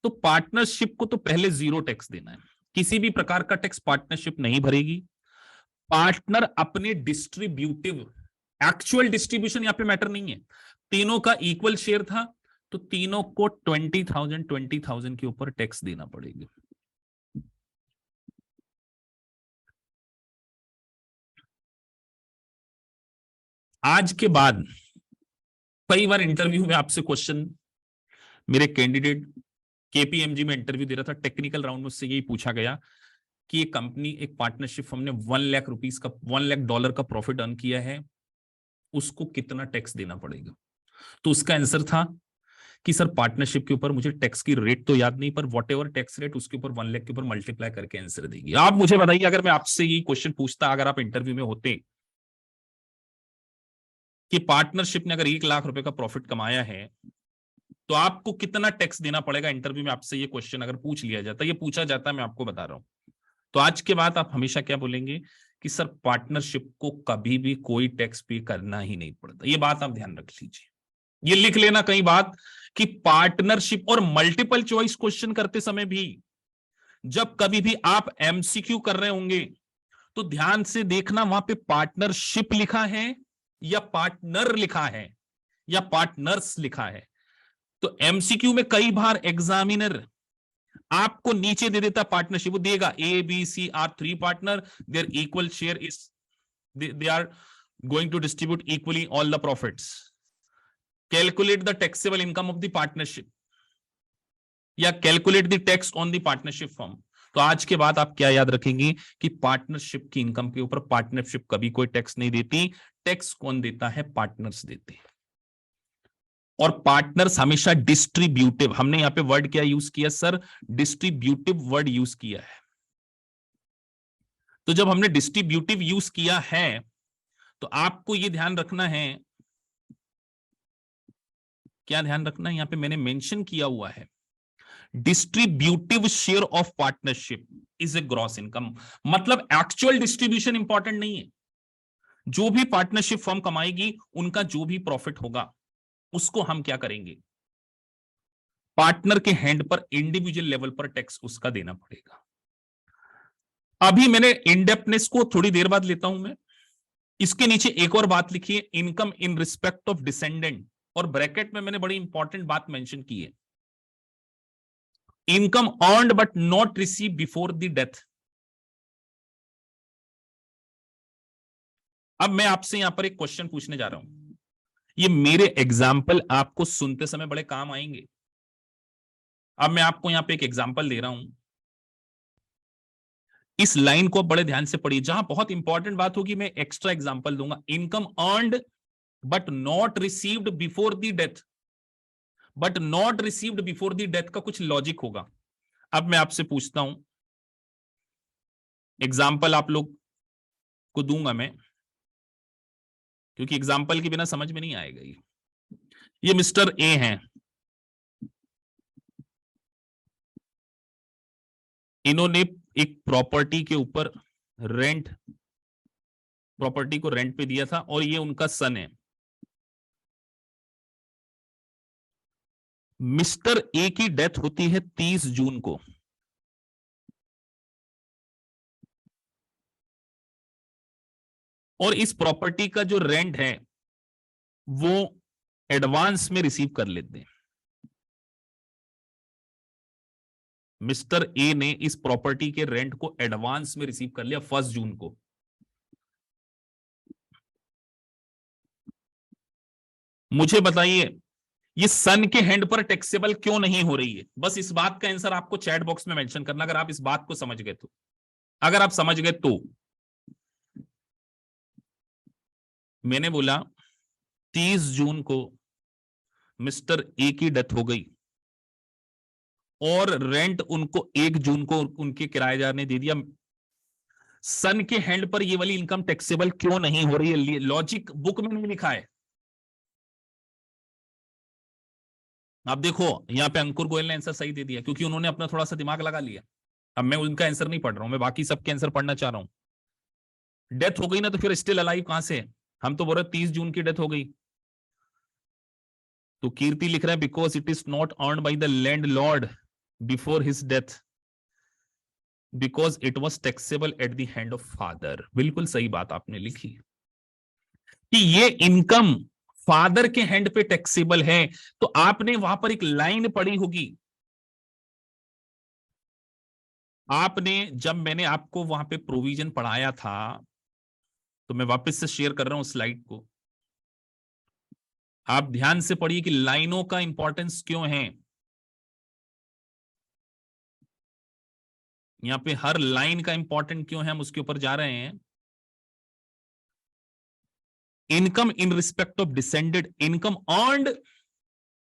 तो पार्टनरशिप को तो पहले 0 टैक्स देना है, किसी भी प्रकार का टैक्स पार्टनरशिप नहीं भरेगी। पार्टनर अपने डिस्ट्रीब्यूटिव, एक्चुअल डिस्ट्रीब्यूशन यहां पे मैटर नहीं है, तीनों का इक्वल शेयर था, तो तीनों को 20,000 के ऊपर टैक्स देना पड़ेगा। आज के बाद कई बार इंटरव्यू में आपसे क्वेश्चन, मेरे कैंडिडेट केपीएमजी में इंटरव्यू दे रहा था, टेक्निकल राउंड में उससे यही पूछा गया कि एक कंपनी, एक पार्टनरशिप हमने 1 लाख रुपीस का, $1 लाख का प्रॉफिट अर्न किया है, उसको कितना टैक्स देना पड़ेगा? तो उसका आंसर था कि सर पार्टनरशिप के ऊपर मुझे टैक्स की रेट तो याद नहीं, पर वॉट एवर टैक्स रेट उसके ऊपर 1 लाख के ऊपर मल्टीप्लाई करके आंसर देगी। आप मुझे बताइए, अगर मैं आपसे ये क्वेश्चन पूछता, अगर आप इंटरव्यू में होते, कि पार्टनरशिप ने अगर 1 लाख रुपए का प्रॉफिट कमाया है तो आपको कितना टैक्स देना पड़ेगा? इंटरव्यू में आपसे ये क्वेश्चन अगर पूछ लिया जाता, ये पूछा जाता है, मैं आपको बता रहा हूं, तो आज के बाद आप हमेशा क्या बोलेंगे कि सर पार्टनरशिप को कभी भी कोई टैक्स पे करना ही नहीं पड़ता। ये बात आप ध्यान रख लीजिए, ये लिख लेना कई बात, कि पार्टनरशिप और मल्टीपल चॉइस क्वेश्चन करते समय भी जब कभी भी आप एमसीक्यू कर रहे होंगे तो ध्यान से देखना वहां पे पार्टनरशिप लिखा है या पार्टनर लिखा है या पार्टनर्स लिखा है। तो एमसीक्यू में कई बार एग्जामिनर आपको नीचे दे देता पार्टनरशिप, वो देगा A B C are 3 partner, their equal share is, they are going to distribute equally all the profits, calculate the taxable income of the partnership, या calculate the tax on the partnership firm. तो आज के बाद आप क्या याद रखेंगे कि पार्टनरशिप की इनकम के ऊपर पार्टनरशिप कभी कोई टैक्स नहीं देती, टैक्स कौन देता है? पार्टनर्स देते हैं। और पार्टनर्स हमेशा डिस्ट्रीब्यूटिव, हमने यहां पे वर्ड क्या यूज किया सर? डिस्ट्रीब्यूटिव वर्ड यूज किया है। तो जब हमने डिस्ट्रीब्यूटिव यूज किया है तो आपको यह ध्यान रखना है, क्या ध्यान रखना है? यहां पे मैंने मेंशन किया हुआ है, distributive share of partnership is a gross income. मतलब एक्चुअल डिस्ट्रीब्यूशन इंपॉर्टेंट नहीं है, जो भी पार्टनरशिप फर्म कमाएगी उनका जो भी प्रॉफिट होगा उसको हम क्या करेंगे? पार्टनर के हैंड पर इंडिविजुअल लेवल पर टैक्स उसका देना पड़ेगा। अभी मैंने इनडेप्थनेस को थोड़ी देर बाद लेता हूं मैं। इसके नीचे एक और बात लिखी है, income in respect of descendant, और ब्रैकेट में मैंने बड़ी इंपॉर्टेंट बात मेंशन की है, income earned but not receive before the death. अब मैं आपसे यहां पर एक क्वेश्चन पूछने जा रहा हूं, ये मेरे एग्जाम्पल आपको सुनते समय बड़े काम आएंगे। अब मैं आपको यहां पे एक एग्जाम्पल दे रहा हूं, इस लाइन को बड़े ध्यान से पढ़िए, जहां बहुत इंपॉर्टेंट बात होगी मैं एक्स्ट्रा एग्जाम्पल दूंगा। Income earned but not received before the death, but not received before the death का कुछ लॉजिक होगा। अब मैं आपसे पूछता हूं, एग्जाम्पल आप लोग को दूंगा मैं, क्योंकि एग्जाम्पल के बिना समझ में नहीं आएगा। ये मिस्टर ए हैं, इन्होंने एक प्रॉपर्टी के ऊपर रेंट, प्रॉपर्टी को रेंट पे दिया था, और ये उनका सन है। मिस्टर ए की डेथ होती है 30 जून को, और इस प्रॉपर्टी का जो रेंट है वो एडवांस में रिसीव कर लेते हैं। मिस्टर ए ने इस प्रॉपर्टी के रेंट को एडवांस में रिसीव कर लिया 1 जून को। मुझे बताइए ये सन के हैंड पर टैक्सेबल क्यों नहीं हो रही है? बस इस बात का आंसर आपको चैट बॉक्स में मेंशन करना, अगर आप इस बात को समझ गए तो। अगर आप समझ गए तो मैंने बोला 30 जून को मिस्टर ए की डेथ हो गई और रेंट उनको 1 जून को उनके किराएदार ने दे दिया। सन के हैंड पर ये वाली इनकम टैक्सेबल क्यों नहीं हो रही है? लॉजिक बुक में नहीं लिखा है। आप देखो यहां पे अंकुर गोयल ने आंसर सही दे दिया क्योंकि उन्होंने अपना थोड़ा सा दिमाग लगा लिया। अब मैं उनका आंसर नहीं पढ़ रहा हूं, मैं बाकी सबके आंसर पढ़ना चाह रहा हूं। डेथ हो गई ना तो फिर स्टिल अलाइव कहां से? हम तो बोल रहे 30 जून की डेथ हो गई। तो कीर्ति लिख रहा है because it is not earn by the land Lord before his death because it was taxable at the hand of father. बिल्कुल सही बात आपने लिखी कि ये इनकम फादर के हैंड पे टैक्सेबल है। तो आपने वहां पर एक लाइन पढ़ी होगी, आपने जब मैंने आपको वहां पे प्रोविजन पढ़ाया था, तो मैं वापस से शेयर कर रहा हूं स्लाइड को। आप ध्यान से पढ़िए कि लाइनों का इंपॉर्टेंस क्यों है। यहां पे हर लाइन का इंपॉर्टेंट क्यों है, हम उसके ऊपर जा रहे हैं। Income in respect of descended, income earned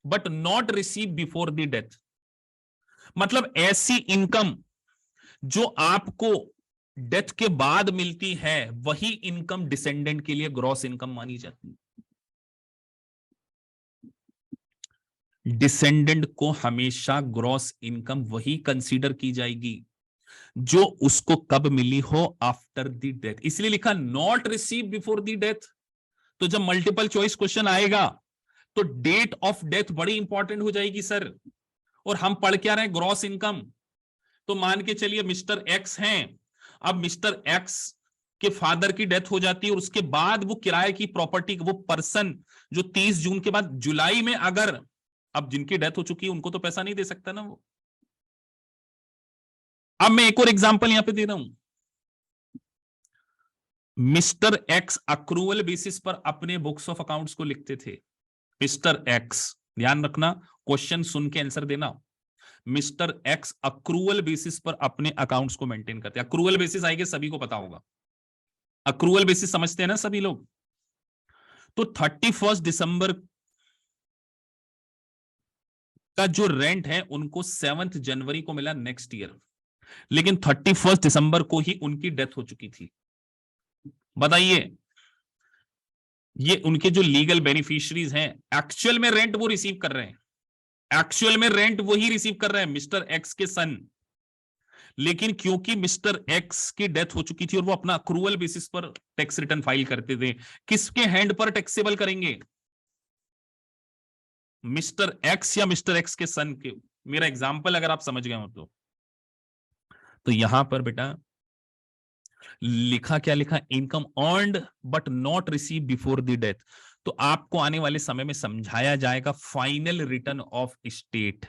but not receive before the death. मतलब ऐसी इनकम जो आपको डेथ के बाद मिलती है वही इनकम डिसेंडेंट के लिए ग्रॉस इनकम मानी जाती है। डिसेंडेंट को हमेशा ग्रॉस इनकम वही कंसीडर की जाएगी जो उसको कब मिली हो, आफ्टर द डेथ। इसलिए लिखा not receive before the death. तो जब मल्टीपल चॉइस क्वेश्चन आएगा तो डेट ऑफ डेथ बड़ी इंपॉर्टेंट हो जाएगी सर। और हम पढ़ क्या रहे हैं? Gross income. तो मान के चलिए मिस्टर एक्स हैं, अब मिस्टर एक्स के फादर की डेथ हो जाती है और उसके बाद वो किराए की प्रॉपर्टी, वो पर्सन जो 30 जून के बाद जुलाई में, अगर अब जिनकी डेथ हो चुकी है उनको तो पैसा नहीं दे सकता ना वो। अब मैं एक और एग्जांपल यहां पे दे रहा हूं। मिस्टर एक्स अक्रूवल बेसिस पर अपने बुक्स ऑफ अकाउंट्स को लिखते थे। मिस्टर एक्स, ध्यान रखना, क्वेश्चन सुन के आंसर देना। मिस्टर एक्स अक्रूवल बेसिस पर अपने अकाउंट्स को मेंटेन करते हैं। अक्रूवल बेसिस आएगा, सभी को पता होगा। अक्रूवल बेसिस समझते हैं ना सभी लोग। तो 31 दिसंबर का जो रेंट है उनको 7 जनवरी को मिला नेक्स्ट ईयर, लेकिन 31 दिसंबर को ही उनकी डेथ हो चुकी थी। बताइए ये उनके जो लीगल बेनिफिशियरीज हैं, एक्चुअल में रेंट वो रिसीव कर रहे हैं, एक्चुअल में रेंट वही रिसीव कर रहे हैं मिस्टर एक्स के सन, लेकिन क्योंकि मिस्टर एक्स की डेथ हो चुकी थी और वो अपना अक्रूवल बेसिस पर टैक्स रिटर्न फाइल करते थे, किसके हैंड पर टैक्सेबल करेंगे? मिस्टर एक्स या मिस्टर एक्स के सन के? मेरा एग्जांपल अगर आप समझ गए हो तो यहां पर बेटा लिखा क्या लिखा? Income earned but not receive before the death. तो आपको आने वाले समय में समझाया जाएगा फाइनल रिटर्न ऑफ स्टेट।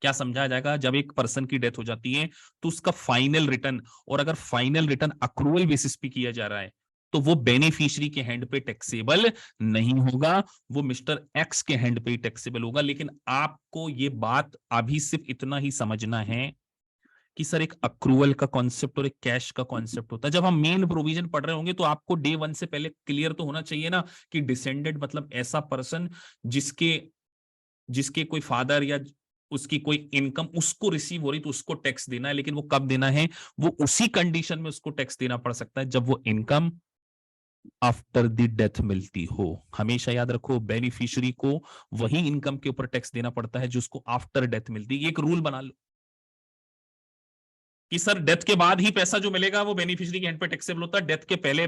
क्या समझाया जाएगा? जब एक पर्सन की डेथ हो जाती है तो उसका फाइनल रिटर्न, और अगर फाइनल रिटर्न अक्रूवल बेसिस पे किया जा रहा है तो वो बेनिफिशियरी के हैंड पे टैक्सेबल नहीं होगा, वो मिस्टर एक्स के हैंड पे ही टैक्सेबल होगा। लेकिन आपको ये बात अभी सिर्फ इतना ही समझना है कि सर एक अक्रूवल का कॉन्सेप्ट और एक कैश का कॉन्सेप्ट होता है। जब हम मेन प्रोविजन पढ़ रहे होंगे तो आपको डे 1 से पहले क्लियर तो होना चाहिए ना कि डिसेंडेंट मतलब ऐसा पर्सन जिसके जिसके कोई फादर या उसकी कोई इनकम उसको रिसीव हो रही तो उसको टैक्स देना है। लेकिन वो कब देना है? वो उसी कंडीशन में उसको टैक्स देना पड़ सकता है जब वो इनकम आफ्टर द डेथ मिलती हो। हमेशा याद रखो बेनिफिशियरी को वही इनकम के ऊपर टैक्स देना पड़ता है जो उसको आफ्टर डेथ मिलती है। एक रूल बना लो कि सर डेथ के बाद ही पैसा जो मिलेगा वो बेनिफिशियरी के हैंड पे टैक्सेबल होता है, डेथ के पहले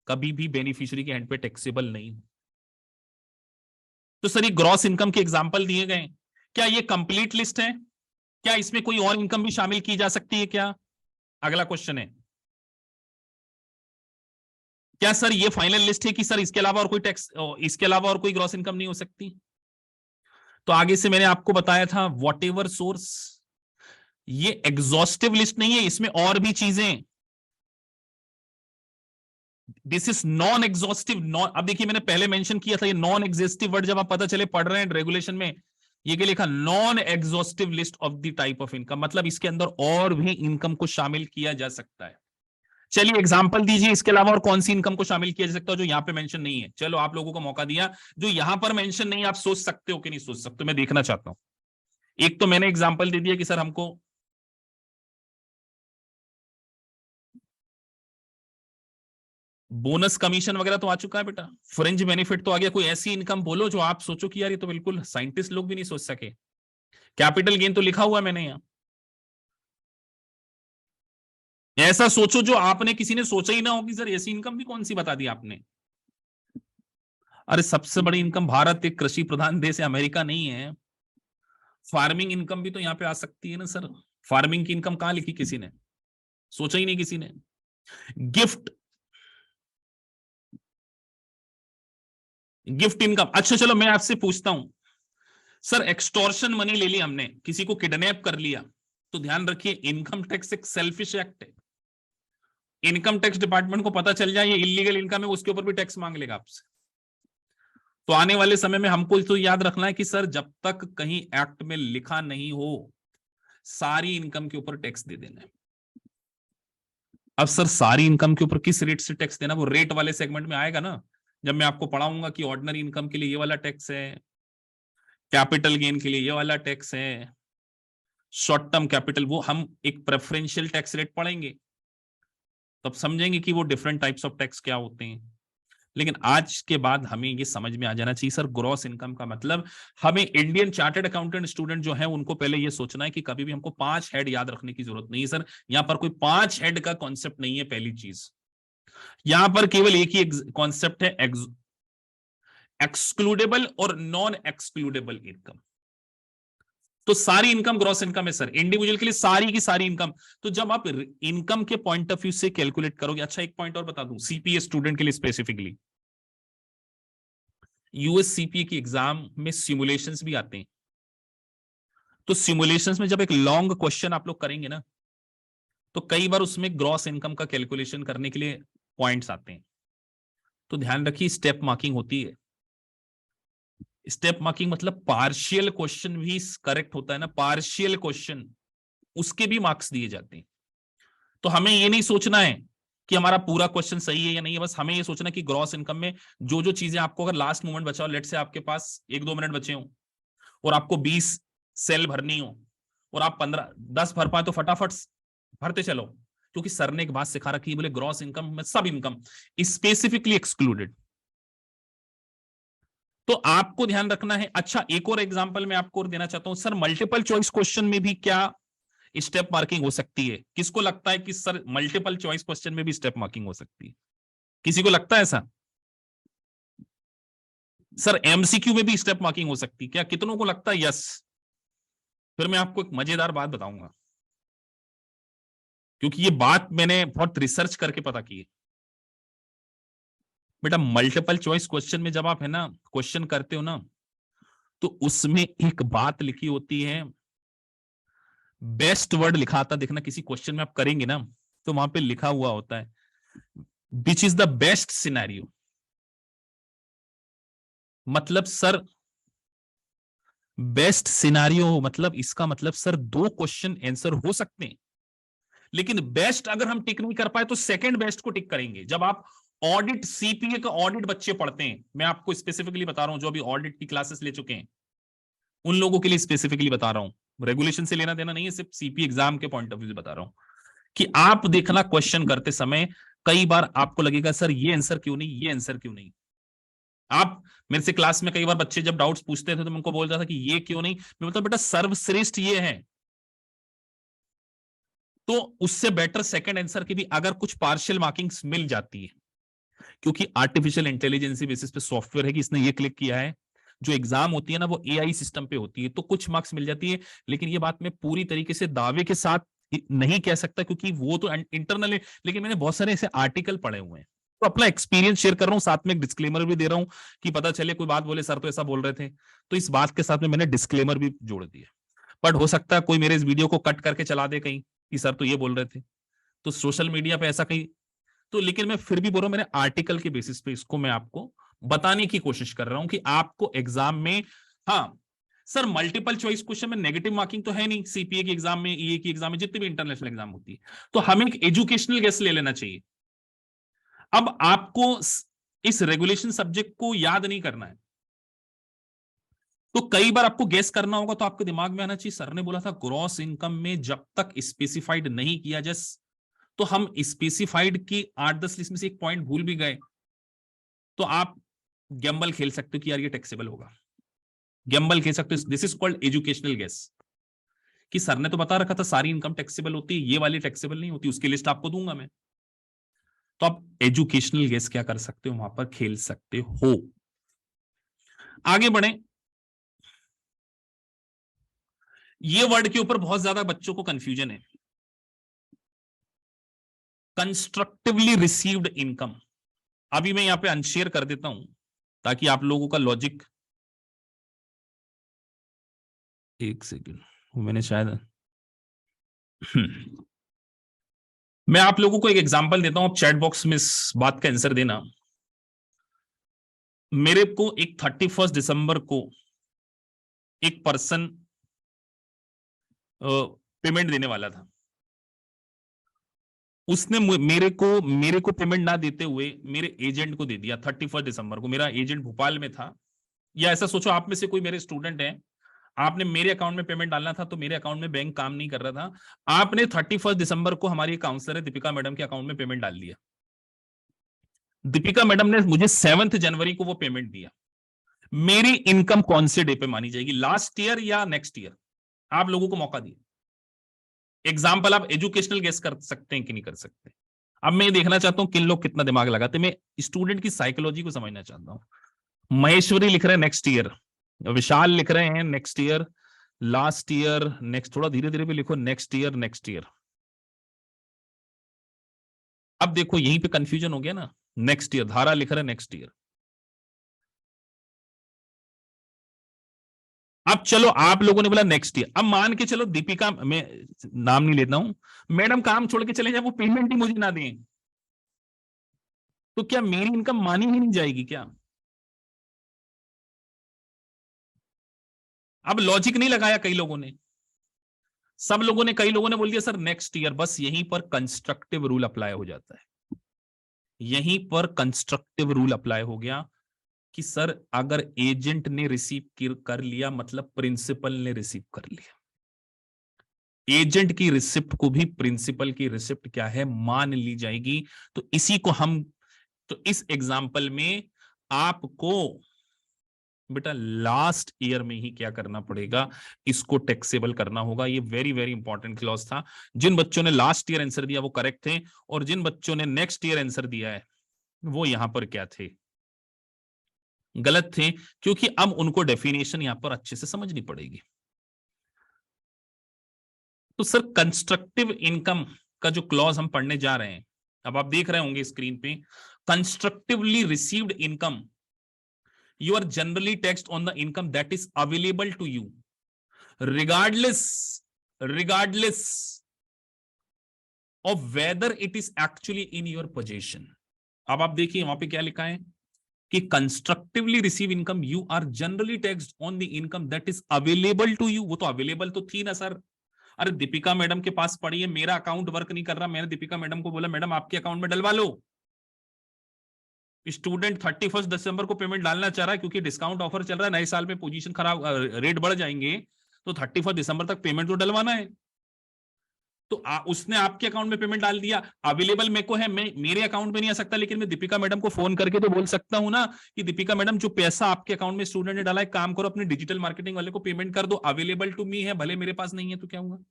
कभी भी बेनिफिशियरी के हैंड पे टैक्सेबल नहीं। तो सर ये ग्रॉस इनकम के एग्जांपल दिए गए, क्या ये कंप्लीट लिस्ट है? क्या इसमें कोई और इनकम भी शामिल की जा सकती है क्या? अगला क्वेश्चन है। क्या सर ये फाइनल लिस्ट है कि सर इसके अलावा और कोई टैक्स, इसके अलावा और कोई ग्रॉस इनकम नहीं हो सकती? तो आगे से मैंने आपको बताया था वॉट एवर सोर्स, ये एग्जॉस्टिव लिस्ट नहीं है, इसमें और भी चीजें, this is non exhaustive. Non, अब देखिए मैंने पहले मेंशन किया था ये नॉन एग्जॉस्टिव वर्ड जब आप पता चले पढ़ रहे हैं रेगुलेशन में, ये क्या लिखा, non exhaustive list of the type of income, मतलब इसके अंदर और भी इनकम को शामिल किया जा सकता है। चलिए एग्जांपल दीजिए इसके अलावा और कौन सी इनकम को शामिल किया जा सकता है जो यहां पे मेंशन नहीं है। चलो आप लोगों को मौका दिया, जो यहां पर मेंशन नहीं है आप सोच सकते हो कि नहीं सोच सकते, मैं देखना चाहता हूं। एक तो मैंने एग्जांपल दे दिया कि सर हमको बोनस कमीशन वगैरह तो आ चुका है बेटा, फ्रिंज बेनिफिट तो आ गया, कोई ऐसी इनकम बोलो जो आप सोचो कि यार ये तो बिल्कुल साइंटिस्ट लोग भी नहीं सोच सके। कैपिटल गेन तो लिखा हुआ है मैंने यहां, ऐसा सोचो जो आपने किसी ने सोचा ही ना हो कि सर ऐसी इनकम भी कौन सी बता दी आपने। अरे सबसे बड़ी इनकम, भारत एक कृषि प्रधान देश है, अमेरिका नहीं है। फार्मिंग इनकम भी तो यहाँ पे आ सकती है ना सर, फार्मिंग की इनकम कहां लिखी किसी ने, सोचा ही नहीं किसी ने। गिफ्ट, गिफ्ट इनकम, अच्छा चलो मैं आपसे पूछता हूं सर, एक्सटॉर्शन मनी ले ली हमने, किसी को किडनैप कर लिया, तो ध्यान रखिए इनकम टैक्स एक सेल्फिश एक्ट है, इनकम टैक्स डिपार्टमेंट को पता चल जाए ये इलीगल इनकम है, उसके ऊपर भी टैक्स मांग लेगा आपसे। तो आने वाले समय में हमको तो याद रखना है कि सर जब तक कहीं एक्ट में लिखा नहीं हो सारी इनकम के ऊपर टैक्स दे देना है। अब सर सारी इनकम के ऊपर किस रेट से टैक्स देना, वो रेट वाले सेगमेंट में आएगा ना, जब मैं आपको पढ़ाऊंगा कि ऑर्डिनरी इनकम के लिए ये वाला टैक्स है, कैपिटल गेन के लिए ये वाला टैक्स है, शॉर्ट टर्म कैपिटल, वो हम एक प्रेफरेंशियल टैक्स रेट पढ़ेंगे तब समझेंगे कि वो डिफरेंट टाइप्स ऑफ टैक्स क्या होते हैं। लेकिन आज के बाद हमें ये समझ में आ जाना चाहिए सर ग्रॉस इनकम का मतलब, हमें इंडियन चार्टर्ड अकाउंटेंट स्टूडेंट जो है उनको पहले ये सोचना है कि कभी भी हमको 5 हेड याद रखने की जरूरत नहीं है सर, यहां पर कोई 5 हेड का कॉन्सेप्ट नहीं है। पहली चीज यहां पर केवल एक ही कॉन्सेप्ट है, एक्सक्लूडेबल और नॉन एक्सक्लूडेबल इनकम। तो सारी इनकम ग्रॉस इनकम है सर, इंडिविजुअल के लिए सारी की सारी इनकम। तो जब आप इनकम के पॉइंट ऑफ व्यू से कैलकुलेट करोगे, अच्छा एक पॉइंट और बता दूं सीपीए स्टूडेंट के लिए स्पेसिफिकली, यूएस सीपीए की एग्जाम में सिमुलेशंस भी आते हैं, तो सिमुलेशंस में जब एक लॉन्ग क्वेश्चन आप लोग करेंगे ना, तो कई बार उसमें ग्रॉस इनकम का कैलकुलेशन करने के लिए पॉइंट्स आते हैं, तो ध्यान रखिए स्टेप मार्किंग होती है। स्टेप मार्किंग मतलब पार्शियल क्वेश्चन भी करेक्ट होता है ना, पार्शियल क्वेश्चन उसके भी मार्क्स दिए जाते हैं। तो हमें ये नहीं सोचना है कि हमारा पूरा क्वेश्चन सही है या नहीं है, बस हमें ये सोचना कि ग्रॉस इनकम में जो जो चीजें आपको, अगर लास्ट मोमेंट बचा हो, लेट से आपके पास 1-2 मिनट बचे हो और आपको 20 सेल भरनी हो और आप 15-10 भर पाए तो फटाफट भरते चलो, क्योंकि सर ने एक बात सिखा रखी है, बोले ग्रॉस इनकम में सब इनकम स्पेसिफिकली एक्सक्लूडेड। तो आपको ध्यान रखना है। अच्छा एक और एग्जांपल मैं आपको और देना चाहता हूं सर, मल्टीपल चॉइस क्वेश्चन में भी क्या स्टेप मार्किंग हो सकती है? किसको लगता है कि सर मल्टीपल चॉइस क्वेश्चन में भी स्टेप मार्किंग हो सकती है? किसी को लगता है ऐसा? सर एमसीक्यू में भी स्टेप मार्किंग हो सकती है क्या? कितनों को लगता है यस? फिर मैं आपको एक मजेदार बात बताऊंगा, क्योंकि ये बात मैंने बहुत रिसर्च करके पता की है। बेटा मल्टीपल चॉइस क्वेश्चन में जब आप है ना क्वेश्चन करते हो ना, तो उसमें एक बात लिखी होती है, बेस्ट वर्ड लिखा आता, देखना किसी क्वेश्चन में आप करेंगे ना तो वहां पे लिखा हुआ होता है which is the best scenario. मतलब सर बेस्ट सिनेरियो मतलब इसका मतलब सर 2 क्वेश्चन आंसर हो सकते हैं, लेकिन बेस्ट अगर हम टिक नहीं कर पाए तो सेकंड बेस्ट को टिक करेंगे। जब आप ऑडिट, सीपीए का ऑडिट बच्चे पढ़ते हैं, मैं आपको स्पेसिफिकली बता रहा हूं जो अभी ऑडिट की क्लासेस ले चुके हैं उन लोगों के लिए स्पेसिफिकली बता रहा हूं, रेगुलेशन से लेना देना नहीं है, सिर्फ सीपी एग्जाम के पॉइंट ऑफ व्यू से बता रहा हूं कि आप देखना क्वेश्चन करते समय कई बार आपको लगेगा सर ये आंसर क्यों नहीं, ये आंसर क्यों नहीं। आप मेरे से क्लास में कई बार बच्चे जब डाउट्स पूछते थे तो मैं उनको बोलता था कि ये क्यों नहीं, मैं बोलता बेटा सर्वश्रेष्ठ ये है, तो उससे बेटर सेकंड आंसर की भी अगर कुछ पार्शियल मार्किंग्स मिल जाती है, क्योंकि आर्टिफिशियल इंटेलिजेंस बेसिस पे सॉफ्टवेयर है कि इसने ये क्लिक किया है, जो एग्जाम होती है ना वो एआई सिस्टम पे होती है, तो कुछ मार्क्स मिल जाती है। लेकिन ये बात मैं पूरी तरीके से दावे के साथ नहीं कह सकता क्योंकि वो तो इंटरनल है, लेकिन मैंने बहुत सारे ऐसे आर्टिकल पढ़े हुए हैं तो अपना एक्सपीरियंस शेयर कर रहा हूं, साथ में एक डिस्क्लेमर भी दे रहा हूं कि पता चले कोई बात बोले सर तो ऐसा बोल रहे थे, तो इस बात के साथ में मैंने डिस्क्लेमर भी जोड़ दिया। बट हो सकता है कोई मेरे इस वीडियो को कट करके चला दे कहीं कि सर तो ये बोल रहे थे, तो सोशल मीडिया पे ऐसा कहीं, तो लेकिन मैं फिर भी बोल रहा हूं, मैंने आर्टिकल के बेसिस पे इसको मैं आपको बताने की कोशिश कर रहा हूं कि आपको एग्जाम में, हाँ सर मल्टीपल चॉइस क्वेश्चन में नेगेटिव मार्किंग तो है नहीं, सीपीए की एग्जाम में, ईए की एग्जाम में, जितनी भी इंटरनेशनल एग्जाम होती है, तो हमें एक एजुकेशनल गेस ले लेना चाहिए। अब आपको इस रेगुलेशन सब्जेक्ट को याद नहीं करना है, तो कई बार आपको गेस करना होगा, तो आपके दिमाग में आना चाहिए सर ने बोला था ग्रॉस इनकम में जब तक स्पेसिफाइड नहीं किया जाए, तो हम स्पेसिफाइड की 8-10 लिस्ट में से एक पॉइंट भूल भी गए, तो आप गैम्बल खेल सकते हो कि यार ये टैक्सेबल होगा, गैम्बल खेल सकते हो। This is called educational guess, कि सर ने तो बता रखा था सारी इनकम टैक्सेबल होती है, ये वाली टैक्सेबल नहीं होती, उसकी लिस्ट आपको दूंगा मैं। तो आप एजुकेशनल गेस क्या कर सकते हो, वहां पर खेल सकते हो। आगे बढ़े, ये वर्ड के ऊपर बहुत ज्यादा बच्चों को कंफ्यूजन है, कंस्ट्रक्टिवली रिसीव्ड इनकम। अभी मैं यहां पे अनशेयर कर देता हूं ताकि आप लोगों का लॉजिक, एक सेकेंड, मैंने शायद मैं आप लोगों को एक एग्जांपल देता हूं, आप चैट बॉक्स में इस बात का आंसर देना। मेरे को एक 31 दिसंबर को एक पर्सन पेमेंट देने वाला था, उसने मेरे को पेमेंट ना देते हुए मेरे एजेंट को दे दिया 31 दिसंबर को। मेरा एजेंट भोपाल में था, या ऐसा सोचो आप में से कोई मेरे स्टूडेंट है, आपने मेरे अकाउंट में पेमेंट डालना था, तो मेरे अकाउंट में बैंक काम नहीं कर रहा था, आपने 31 दिसंबर को हमारी काउंसलर है दीपिका मैडम के अकाउंट में पेमेंट डाल दिया। दीपिका मैडम ने मुझे 7 जनवरी को वो पेमेंट दिया। मेरी इनकम कौन से डे पे मानी जाएगी, लास्ट ईयर या नेक्स्ट ईयर? आप लोगों को मौका दिया, एग्जाम्पल आप एजुकेशनल गेस कर सकते हैं कि नहीं कर सकते। अब मैं देखना चाहता हूं किन लोग कितना दिमाग लगाते, मैं स्टूडेंट की साइकोलॉजी को समझना चाहता हूं। महेश्वरी लिख रहे हैं नेक्स्ट ईयर, विशाल लिख रहे हैं next year, last year, next, थोड़ा धीरे धीरे भी लिखो, नेक्स्ट ईयर नेक्स्ट ईयर। अब देखो यहीं पे कंफ्यूजन हो गया ना, नेक्स्ट ईयर, धारा लिख रहे हैं नेक्स्ट ईयर। अब चलो आप लोगों ने बोला नेक्स्ट ईयर, अब मान के चलो दीपिका, मैं नाम नहीं लेता हूं, मैडम काम छोड़ के चले जाए, वो पेमेंट ही मुझे ना दें, तो क्या मेरी इनकम मानी ही नहीं जाएगी क्या? अब लॉजिक नहीं लगाया कई लोगों ने, सब लोगों ने, कई लोगों ने बोल दिया सर नेक्स्ट ईयर, बस यहीं पर कंस्ट्रक्टिव रूल अप्लाई हो जाता है, यहीं पर कंस्ट्रक्टिव रूल अप्लाई हो गया कि सर अगर एजेंट ने रिसीव कर लिया मतलब प्रिंसिपल ने रिसीव कर लिया, एजेंट की रिसिप्ट को भी प्रिंसिपल की रिसिप्ट क्या है, मान ली जाएगी। तो इसी को हम, तो इस एग्जाम्पल में आपको बेटा लास्ट ईयर में ही क्या करना पड़ेगा, इसको टैक्सेबल करना होगा। ये वेरी वेरी इंपॉर्टेंट क्लॉज था। जिन बच्चों ने लास्ट ईयर आंसर दिया वो करेक्ट थे, और जिन बच्चों ने नेक्स्ट ईयर आंसर दिया है वो यहां पर क्या थे, गलत थे, क्योंकि अब उनको डेफिनेशन यहां पर अच्छे से समझनी पड़ेगी। तो सर कंस्ट्रक्टिव इनकम का जो क्लॉज हम पढ़ने जा रहे हैं, अब आप देख रहे होंगे स्क्रीन पे, constructively received income, you are generally taxed on the income that is available to you regardless of whether it is actually in your possession। अब आप देखिए वहां पे क्या लिखा है कि constructively receive income you are generally taxed on the income that is available to you. वो तो अवेलेबल तो थी ना सर, अरे दीपिका मैडम के पास पड़ी है, मेरा अकाउंट वर्क नहीं कर रहा, मैंने दीपिका मैडम को बोला मैडम आपके अकाउंट में डलवा लो। स्टूडेंट 31 दिसंबर को पेमेंट डालना चाह रहा है क्योंकि डिस्काउंट ऑफर चल रहा है, नए साल में पोजीशन खराब, रेट बढ़ जाएंगे, तो 31 दिसंबर तक पेमेंट तो डलवाना है। तो उसने आपके अकाउंट में पेमेंट डाल दिया, अवेलेबल मेरे को है, मैं मेरे अकाउंट में नहीं आ सकता, लेकिन मैं दीपिका मैडम को फोन करके तो बोल सकता हूं ना कि दीपिका मैडम जो पैसा आपके अकाउंट में स्टूडेंट ने डाला है, काम करो अपने डिजिटल मार्केटिंग वाले को पेमेंट कर दो, अवेलेबल टू मी है, भले मेरे पास नहीं है तो क्या होगा।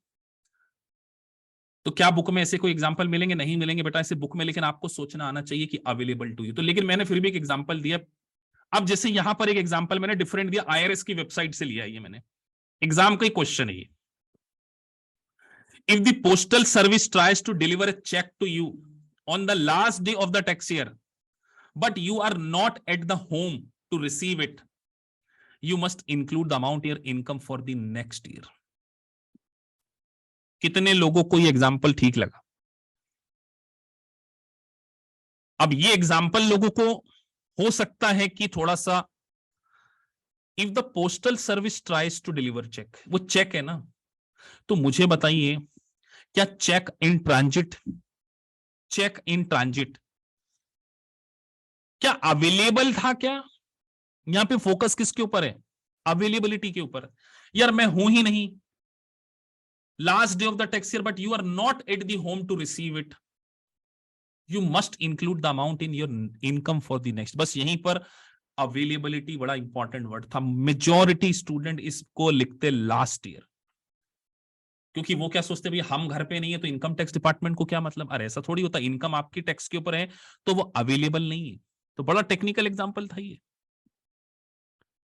तो क्या बुक में ऐसे कोई एग्जांपल मिलेंगे? नहीं मिलेंगे बेटा ऐसे बुक में, लेकिन आपको सोचना आना चाहिए कि अवेलेबल टू यू। तो लेकिन मैंने फिर भी एक एग्जांपल दिया। अब जैसे यहां पर एक एग्जांपल मैंने डिफरेंट दिया, आईआरएस की वेबसाइट से लिया है ये मैंने, एग्जाम का ही क्वेश्चन है ये। If the postal service tries to deliver a cheque to you on the last day of the tax year, but you are not at the home to receive it, you must include the amount your income for the next year. कितने लोगों को ये example ठीक लगा? अब ये example लोगों को हो सकता है कि थोड़ा सा, if the postal service tries to deliver cheque, वो चेक है ना, तो मुझे बताइए क्या cheque in transit, cheque in transit क्या अवेलेबल था? क्या यहां पे फोकस किसके ऊपर है? अवेलेबिलिटी के ऊपर। यार मैं हूं ही नहीं, last day of the tax year, but you are not at the home to receive it, you must include the amount in your income for the next. बस यहीं पर अवेलेबिलिटी बड़ा इंपॉर्टेंट वर्ड था। मेजॉरिटी स्टूडेंट इसको लिखते last year, क्योंकि वो क्या सोचते भैया हम घर पे नहीं है तो इनकम टैक्स डिपार्टमेंट को क्या मतलब। अरे ऐसा थोड़ी होता, इनकम आपकी टैक्स के ऊपर है तो वो अवेलेबल नहीं है। तो बड़ा टेक्निकल एग्जांपल था ये,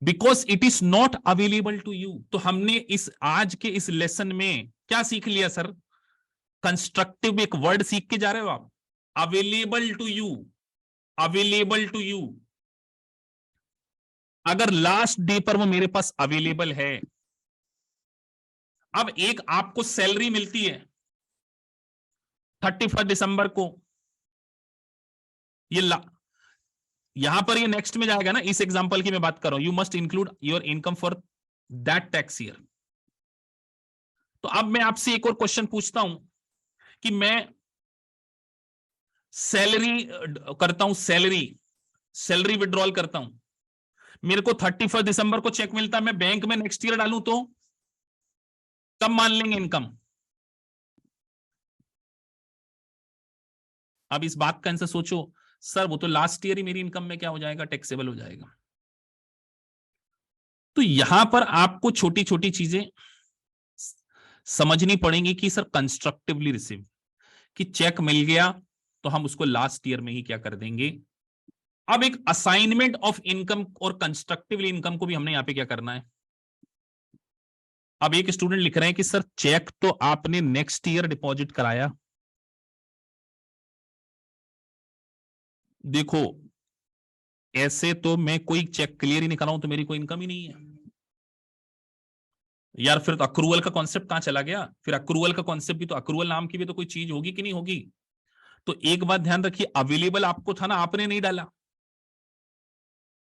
because it is not available to you. तो हमने इस आज के इस लेसन में क्या सीख लिया सर? कंस्ट्रक्टिव एक वर्ड सीख के जा रहे हो आप, available to you, available to you. अगर लास्ट डे पर वो मेरे पास अवेलेबल है, अब एक आपको सैलरी मिलती है 31 दिसंबर को, ये यहां पर ये नेक्स्ट में जाएगा ना, इस एग्जांपल की मैं बात कर रहा हूं, you must include your income for that tax year. तो अब मैं आपसे एक और क्वेश्चन पूछता हूं कि मैं सैलरी करता हूं, सैलरी विड्रॉल करता हूं, मेरे को 31 दिसंबर को चेक मिलता है, मैं बैंक में नेक्स्ट ईयर डालूं तो कब मान लेंगे इनकम? अब इस बात का आंसर सोचो सर, वो तो लास्ट ईयर ही मेरी इनकम में क्या हो जाएगा? टैक्सेबल हो जाएगा। तो यहां पर आपको छोटी छोटी चीजें समझनी पड़ेंगी कि सर कंस्ट्रक्टिवली रिसीव, कि चेक मिल गया तो हम उसको लास्ट ईयर में ही क्या कर देंगे। अब एक असाइनमेंट ऑफ इनकम और कंस्ट्रक्टिवली इनकम को भी हमने यहां पे क्या करना है। अब एक स्टूडेंट लिख रहे हैं कि सर चेक तो आपने नेक्स्ट ईयर डिपॉजिट कराया। देखो ऐसे तो मैं कोई चेक क्लियर ही नहीं कराऊं तो मेरी कोई इनकम ही नहीं है यार। फिर तो अक्रूवल का कॉन्सेप्ट कहां चला गया? फिर अक्रूवल का कॉन्सेप्ट भी तो, अक्रूवल नाम की भी तो कोई चीज होगी कि नहीं होगी। तो एक बात ध्यान रखिए, अवेलेबल आपको था ना, आपने नहीं डाला,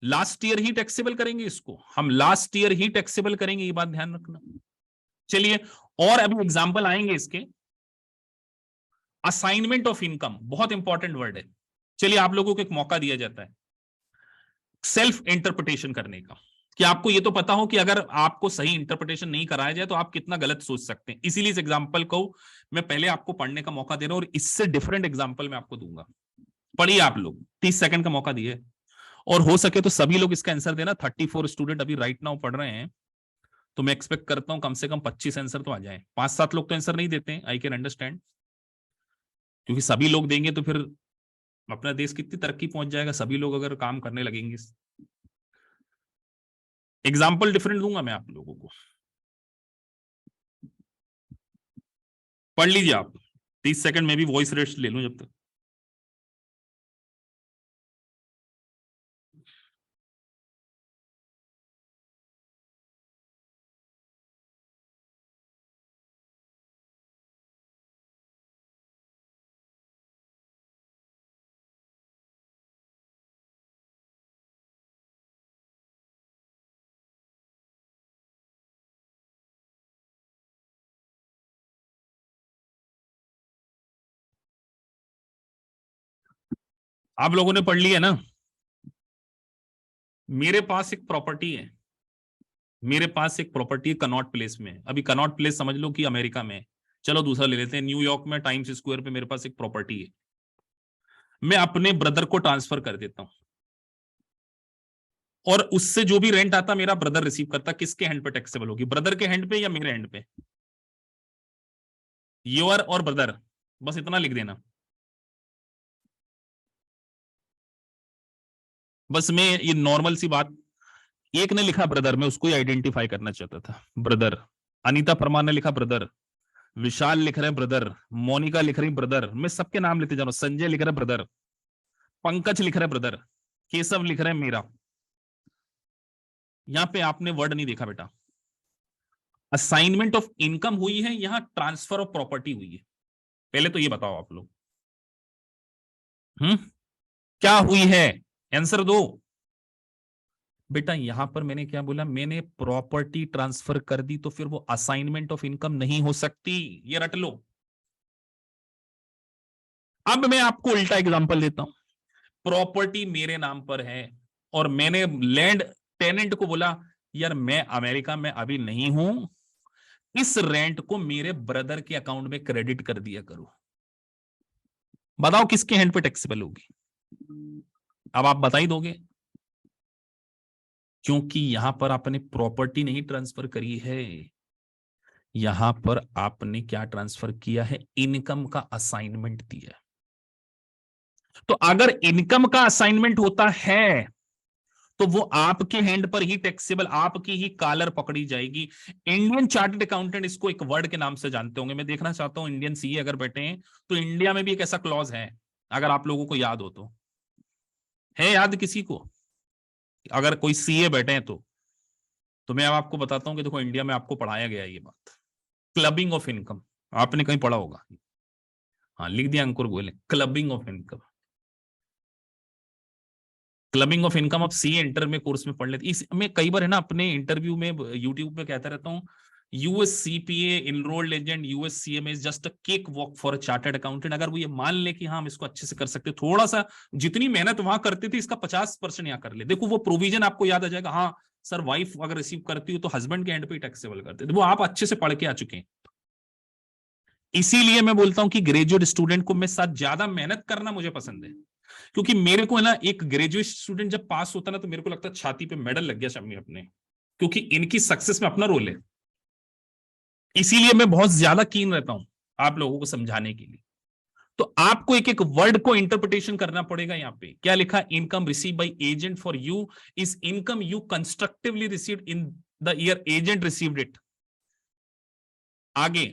लास्ट ईयर ही टैक्सेबल करेंगे इसको हम, लास्ट ईयर ही टैक्सेबल करेंगे, ये बात ध्यान रखना। चलिए और अभी एग्जांपल आएंगे इसके। असाइनमेंट ऑफ इनकम बहुत इंपॉर्टेंट वर्ड है। चलिए आप लोगों को एक मौका दिया जाता है सेल्फ इंटरप्रिटेशन करने का, कि आपको ये तो पता हो कि अगर आपको सही इंटरप्रिटेशन नहीं कराया जाए तो आप कितना गलत सोच सकते हैं। इसीलिए इस एग्जांपल को मैं पहले आपको पढ़ने का मौका दे रहा हूं और इससे डिफरेंट एग्जांपल मैं आपको दूंगा। पढ़िए आप लोग, 30 सेकंड का मौका दिए और हो सके तो सभी लोग इसका आंसर देना। 34 स्टूडेंट अभी राइट नाउ पढ़ रहे हैं, तो मैं एक्सपेक्ट करता हूं कम से कम 25 आंसर तो आ जाए। 5-7 लोग तो आंसर नहीं देते हैं, आई कैन अंडरस्टैंड, क्योंकि सभी लोग देंगे तो फिर अपना देश कितनी तरक्की पहुंच जाएगा, सभी लोग अगर काम करने लगेंगे। एग्जाम्पल डिफरेंट दूंगा मैं आप लोगों को, पढ़ लीजिए आप। 30 सेकंड में भी वॉइस रेस्ट ले लूं जब तक। आप लोगों ने पढ़ लिया ना? मेरे पास एक प्रॉपर्टी है, मेरे पास एक प्रॉपर्टी है कनॉट प्लेस में। अभी कनॉट प्लेस समझ लो कि अमेरिका में, चलो दूसरा ले लेते हैं, न्यूयॉर्क में टाइम्स स्क्वायर पे मेरे पास एक प्रॉपर्टी है। मैं अपने ब्रदर को ट्रांसफर कर देता हूं और उससे जो भी रेंट आता मेरा ब्रदर रिसीव करता। किसके हैंड पे टैक्सेबल होगी, ब्रदर के हैंड पे या मेरे हैंड पे? योर और ब्रदर, बस इतना लिख देना। बस मैं ये नॉर्मल सी बात, एक ने लिखा ब्रदर, मैं उसको ही आइडेंटिफाई करना चाहता था, ब्रदर। अनीता परमार ने लिखा ब्रदर, विशाल लिख रहे हैं ब्रदर, मोनिका लिख रही ब्रदर, मैं सबके नाम लेते जा रहा हूं, संजय लिख रहे ब्रदर। पंकज लिख रहा है ब्रदर, केशव लिख रहा है मेरा। यहां पे आपने वर्ड नहीं देखा बेटा, असाइनमेंट ऑफ इनकम हुई है, यहां ट्रांसफर ऑफ प्रॉपर्टी हुई है। पहले तो ये बताओ आप लोग, क्या हुई है, आंसर दो बेटा। यहां पर मैंने क्या बोला, मैंने प्रॉपर्टी ट्रांसफर कर दी, तो फिर वो असाइनमेंट ऑफ इनकम नहीं हो सकती, ये रट लो। अब मैं आपको उल्टा एग्जांपल देता हूं, प्रॉपर्टी मेरे नाम पर है और मैंने लैंड टेनेंट को बोला यार मैं अमेरिका में अभी नहीं हूं, इस रेंट को मेरे ब्रदर के अकाउंट में क्रेडिट कर दिया करो। बताओ किसके हैंड पे टैक्सेबल होगी? अब आप बता ही दोगे, क्योंकि यहां पर आपने प्रॉपर्टी नहीं ट्रांसफर करी है, यहां पर आपने क्या ट्रांसफर किया है, इनकम का असाइनमेंट दिया। तो अगर इनकम का असाइनमेंट होता है तो वो आपके हैंड पर ही टैक्सेबल, आपकी ही कॉलर पकड़ी जाएगी। इंडियन चार्टर्ड अकाउंटेंट इसको एक वर्ड के नाम से जानते होंगे, मैं देखना चाहता हूं इंडियन सीए अगर बैठे हैं तो इंडिया में भी एक ऐसा क्लॉज है, अगर आप लोगों को याद हो तो। है याद किसी को? अगर कोई सीए बैठे हैं तो मैं अब आपको बताता हूं कि देखो इंडिया में आपको पढ़ाया गया है ये बात, क्लबिंग ऑफ इनकम, आपने कहीं पढ़ा होगा। हाँ लिख दिया Ankur Goyal, clubbing of income. Clubbing of income आप सी इंटर में कोर्स में पढ़ लेते। इस मैं कई बार है ना अपने इंटरव्यू में यूट्यूब पे कहता रहता हूँ, US CPA enrolled agent US CMA is just a cake walk for a chartered accountant. अगर वो ये मान ले कि हाँ हम इसको अच्छे से कर सकते, थोड़ा सा जितनी मेहनत वहां करते थे इसका 50% यहाँ कर ले, देखो वो प्रोविजन आपको याद आ जाएगा। हाँ सर वाइफ अगर रिसीव करती हो तो हस्बैंड के एंड पे टैक्सेबल करते थे, वो आप अच्छे से पढ़ के आ चुके हैं। इसीलिए मैं बोलता हूं कि ग्रेजुएट स्टूडेंट को मैं साथ ज्यादा मेहनत करना मुझे पसंद है, क्योंकि मेरे को है ना एक ग्रेजुएट स्टूडेंट जब पास होता ना तो मेरे को लगता है छाती पे मेडल लग गया शामी अपने, क्योंकि इनकी सक्सेस में अपना रोल है। इसीलिए मैं बहुत ज्यादा कीन रहता हूं आप लोगों को समझाने के लिए। तो आपको एक एक वर्ड को इंटरप्रिटेशन करना पड़ेगा। यहां पे क्या लिखा, income receive by agent for you is income you constructively received in the year agent received it. आगे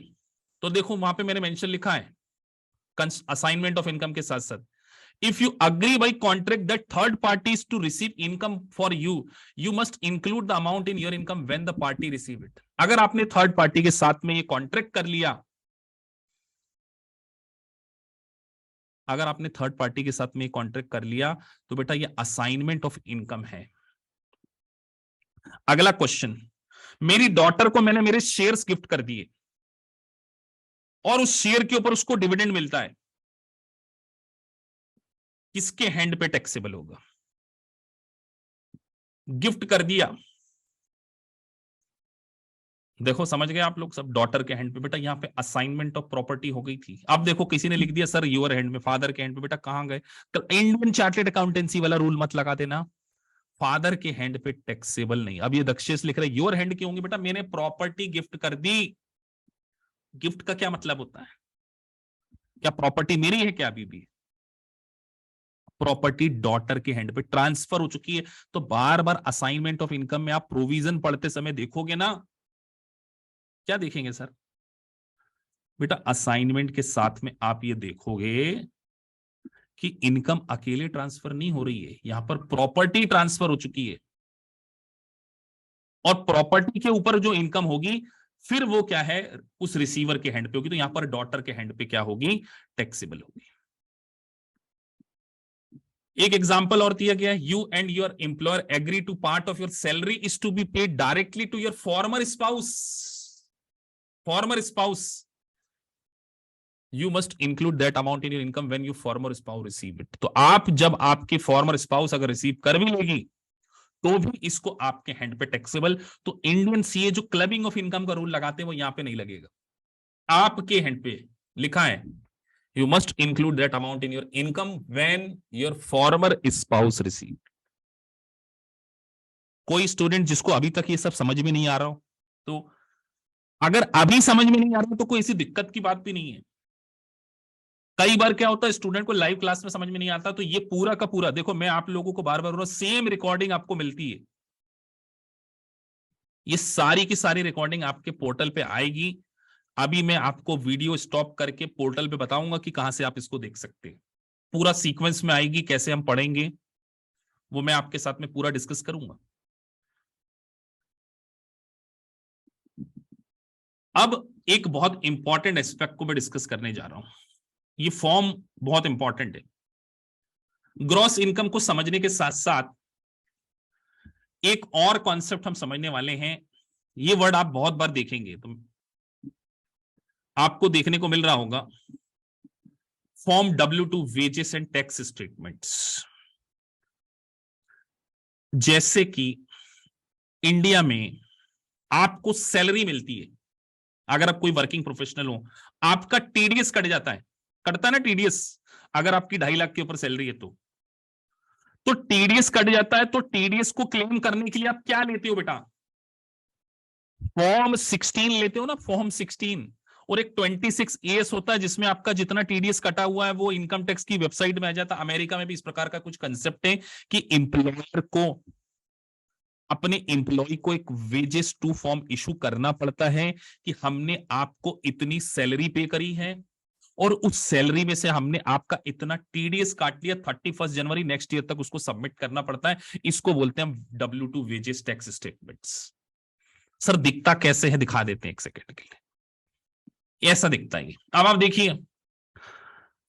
तो देखो वहां पे मैंने मेंशन लिखा है असाइनमेंट ऑफ इनकम के साथ साथ, if you agree by contract that third parties to receive income for you must include the amount in your income when the party receive it। अगर आपने थर्ड पार्टी के साथ में ये कॉन्ट्रैक्ट कर लिया, अगर आपने थर्ड पार्टी के साथ में ये कॉन्ट्रैक्ट कर लिया तो बेटा ये असाइनमेंट ऑफ इनकम है। अगला क्वेश्चन, मेरी डॉटर को मैंने मेरे शेयर्स गिफ्ट कर दिए और उस शेयर के ऊपर उसको डिविडेंड मिलता है, किसके हैंड पे टैक्सेबल होगा? गिफ्ट कर दिया, देखो समझ गए आप लोग सब, डॉटर के हैंड पे। बेटा यहाँ पे असाइनमेंट ऑफ प्रॉपर्टी हो गई थी। अब देखो किसी ने लिख दिया सर योर हैंड में, फादर के हैंड पे, बेटा कहां गए? इंडियन चार्टर्ड अकाउंटेंसी वाला रूल मत लगा देना, फादर के हैंड पे टैक्सेबल नहीं। अब ये दक्षेश लिख रहे योर हैंड की होंगी, बेटा मैंने प्रॉपर्टी गिफ्ट कर दी। गिफ्ट का क्या मतलब होता है? क्या प्रॉपर्टी मेरी है क्या? अभी भी प्रॉपर्टी डॉटर के हैंड पे ट्रांसफर हो चुकी है। तो बार बार असाइनमेंट ऑफ इनकम में आप प्रोविजन पढ़ते समय देखोगे ना, क्या देखेंगे सर? बेटा असाइनमेंट के साथ में आप ये देखोगे कि इनकम अकेले ट्रांसफर नहीं हो रही है, यहां पर प्रॉपर्टी ट्रांसफर हो चुकी है, और प्रॉपर्टी के ऊपर जो इनकम होगी फिर वो क्या है, उस रिसीवर के हैंड पे होगी। तो यहां पर डॉटर के हैंड पे क्या होगी, टैक्सेबल होगी। एक एग्जांपल और दिया गया है, you and your employer agree to part of your salary is to be paid directly to your former spouse. Former spouse, you must include that amount in your income when you former spouse receive it. तो आप जब आपके farmer spouse अगर receive कर भी लेगी तो भी इसको आपके हैंड पे टैक्सेबल। तो इंडियन सीए जो क्लबिंग ऑफ इनकम का रूल लगाते हैं वो यहां पे नहीं लगेगा, आपके हैंड पे लिखा है you must include that amount in your income when your former spouse receive. कोई स्टूडेंट जिसको अभी तक ये सब समझ में नहीं आ रहा हो, तो अगर अभी समझ में नहीं आ रहा तो कोई ऐसी दिक्कत की बात भी नहीं है। कई बार क्या होता है स्टूडेंट को लाइव क्लास में समझ में नहीं आता, तो ये पूरा का पूरा देखो मैं आप लोगों को बार बार सेम रिकॉर्डिंग आपको मिलती है, ये सारी की सारी रिकॉर्डिंग आपके पोर्टल पे आएगी। अभी मैं आपको वीडियो स्टॉप करके पोर्टल पे बताऊंगा कि कहां से आप इसको देख सकते हैं। पूरा सीक्वेंस में आएगी, कैसे हम पढ़ेंगे वो मैं आपके साथ में पूरा डिस्कस करूंगा। अब एक बहुत इंपॉर्टेंट एस्पेक्ट को मैं डिस्कस करने जा रहा हूं। ये फॉर्म बहुत इंपॉर्टेंट है। ग्रॉस इनकम को समझने के साथ साथ एक और कॉन्सेप्ट हम समझने वाले हैं। ये वर्ड आप बहुत बार देखेंगे, तो आपको देखने को मिल रहा होगा form W2 wages and tax statements. जैसे कि इंडिया में आपको सैलरी मिलती है, अगर आप कोई वर्किंग प्रोफेशनल हो, आपका टीडीएस कट जाता है, कटता है ना टीडीएस, अगर आपकी 2.5 लाख के ऊपर सैलरी है तो टीडीएस कट जाता है। तो टीडीएस को क्लेम करने के लिए आप क्या लेते हो बेटा? फॉर्म 16 लेते हो ना, फॉर्म 16। और एक 26AS होता है जिसमें आपका जितना टीडीएस कटा हुआ है वो इनकम टैक्स की वेबसाइट में आ जाता है। अमेरिका में भी इस प्रकार का कुछ कंसेप्ट है कि एम्प्लॉयर को अपने एम्प्लॉय को एक वेजेस टू फॉर्म इशू करना पड़ता है कि हमने आपको इतनी सैलरी पे करी है और उस सैलरी में से हमने आपका इतना टीडीएस काट लिया, 31 जनवरी नेक्स्ट ईयर तक उसको सबमिट करना पड़ता है। इसको बोलते हैं W2 wages tax statements. Sir दिखता कैसे है, दिखा देते हैं एक सेकेंड के लिए। ऐसा दिखता है। अब आप देखिए,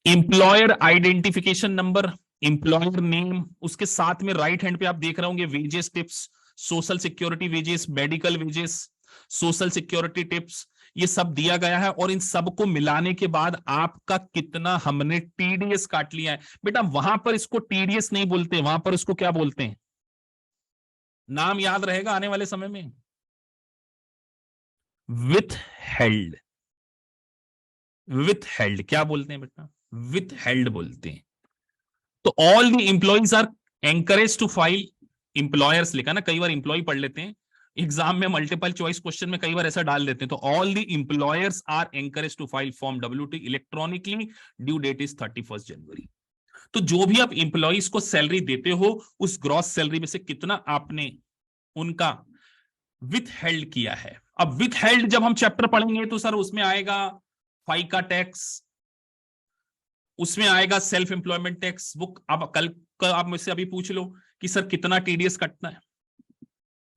employer identification number, employer name, उसके साथ में राइट हैंड पे आप देख रहे होंगे wages tips, social security wages, medical wages, social security tips, ये सब दिया गया है। और इन सबको मिलाने के बाद आपका कितना हमने टीडीएस काट लिया है। बेटा वहां पर इसको टीडीएस नहीं बोलते, वहां पर इसको क्या बोलते हैं? नाम याद रहेगा आने वाले समय में, विथ हेल्ड। विथ हेल्ड क्या बोलते हैं बेटा? विथ हेल्ड बोलते हैं। तो all the employees are encourage to file, employers लिखा ना, कई बार एम्प्लॉय पढ़ लेते हैं एग्जाम में, मल्टीपल चॉइस क्वेश्चन में कई बार ऐसा डाल देते हैं। तो all the employers are encourage to file form W2 electronically, due date is 31 January. तो जो भी आप एम्प्लॉइज को सैलरी देते हो, उस ग्रॉस सैलरी में से कितना आपने उनका विथ हेल्ड किया है। अब विथ हेल्ड जब हम चैप्टर पढ़ेंगे तो सर उसमें आएगा फाइका टैक्स, उसमें आएगा सेल्फ एम्प्लॉयमेंट टैक्स बुक। अब कल का आप मुझसे अभी पूछ लो कि सर कितना टीडीएस कटना है,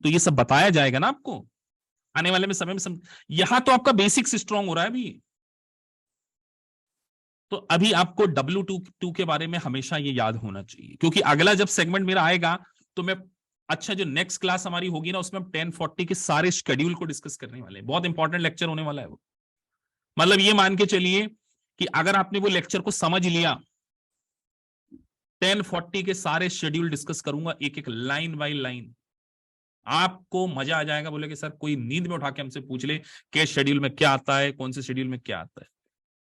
तो ये सब बताया जाएगा ना आपको आने वाले में समय में यहां तो आपका बेसिक्स स्ट्रांग हो रहा है अभी। तो अभी आपको W2 के बारे में हमेशा ये याद होना चाहिए, क्योंकि अगला जब सेगमेंट मेरा आएगा तो मैं, अच्छा जो नेक्स्ट क्लास हमारी होगी ना उसमें हम 1040 के सारे शेड्यूल को डिस्कस करने वाले हैं। बहुत इंपॉर्टेंट लेक्चर होने वाला है वो। मतलब ये मान के चलिए कि अगर आपने वो लेक्चर को समझ लिया, 1040 के सारे शेड्यूल डिस्कस करूंगा एक एक लाइन बाय लाइन, आपको मजा आ जाएगा। बोले कि सर कोई नींद में उठा के हमसे पूछ ले कि शेड्यूल में क्या आता है, कौन से शेड्यूल में क्या आता है।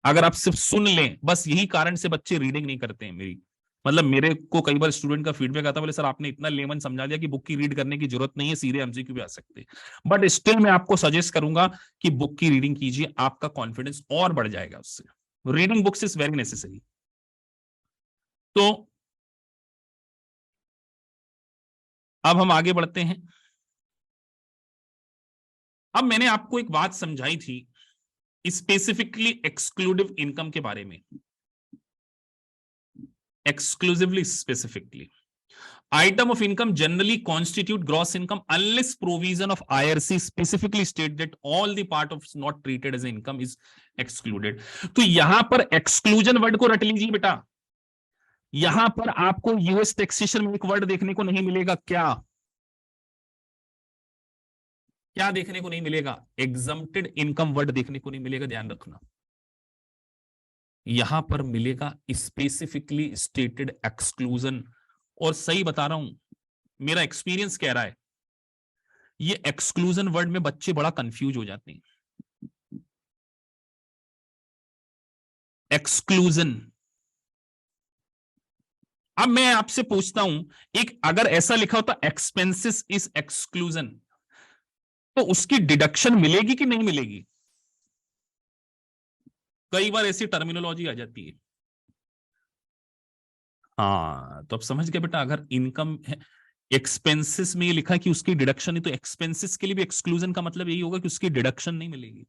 अगर आप सिर्फ सुन लें, बस यही कारण से बच्चे रीडिंग नहीं करते हैं मेरी। मतलब मेरे को कई बार स्टूडेंट का फीडबैक आता है, बोले सर आपने इतना लेमन समझा दिया कि बुक की रीड करने की जरूरत नहीं है, सीधे एमसीक्यू भी आ सकते हैं। बट स्टिल मैं आपको सजेस्ट करूंगा कि बुक की रीडिंग कीजिए, आपका कॉन्फिडेंस और बढ़ जाएगा उससे। Reading books is very necessary. तो अब हम आगे बढ़ते हैं। अब मैंने आपको एक बात समझाई थी स्पेसिफिकली एक्सक्लूसिव इनकम के बारे में, exclusively specifically item of income generally constitute gross income unless provision of IRC specifically state that all the part of not treated as income is excluded। तो यहां पर exclusion वर्ड को रट लीजिए बेटा। यहां पर आपको यूएस टैक्सेशन में एक वर्ड देखने को नहीं मिलेगा। क्या क्या देखने को नहीं मिलेगा? एग्जम्प्टेड इनकम वर्ड देखने को नहीं मिलेगा, ध्यान रखना। यहां पर मिलेगा स्पेसिफिकली स्टेटेड एक्सक्लूजन। और सही बता रहा हूं, मेरा एक्सपीरियंस कह रहा है ये एक्सक्लूजन वर्ड में बच्चे बड़ा कंफ्यूज हो जाते हैं। एक्सक्लूजन, अब मैं आपसे पूछता हूं, एक अगर ऐसा लिखा होता एक्सपेंसेस इज एक्सक्लूजन, तो उसकी डिडक्शन मिलेगी कि नहीं मिलेगी? कई बार ऐसी टर्मिनोलॉजी आ जाती है। हाँ तो अब समझ गए बेटा, अगर इनकम है एक्सपेंसेस में ये लिखा है कि उसकी डिडक्शन है, तो एक्सपेंसेस के लिए भी एक्सक्लूजन का मतलब यही होगा कि उसकी डिडक्शन नहीं मिलेगी।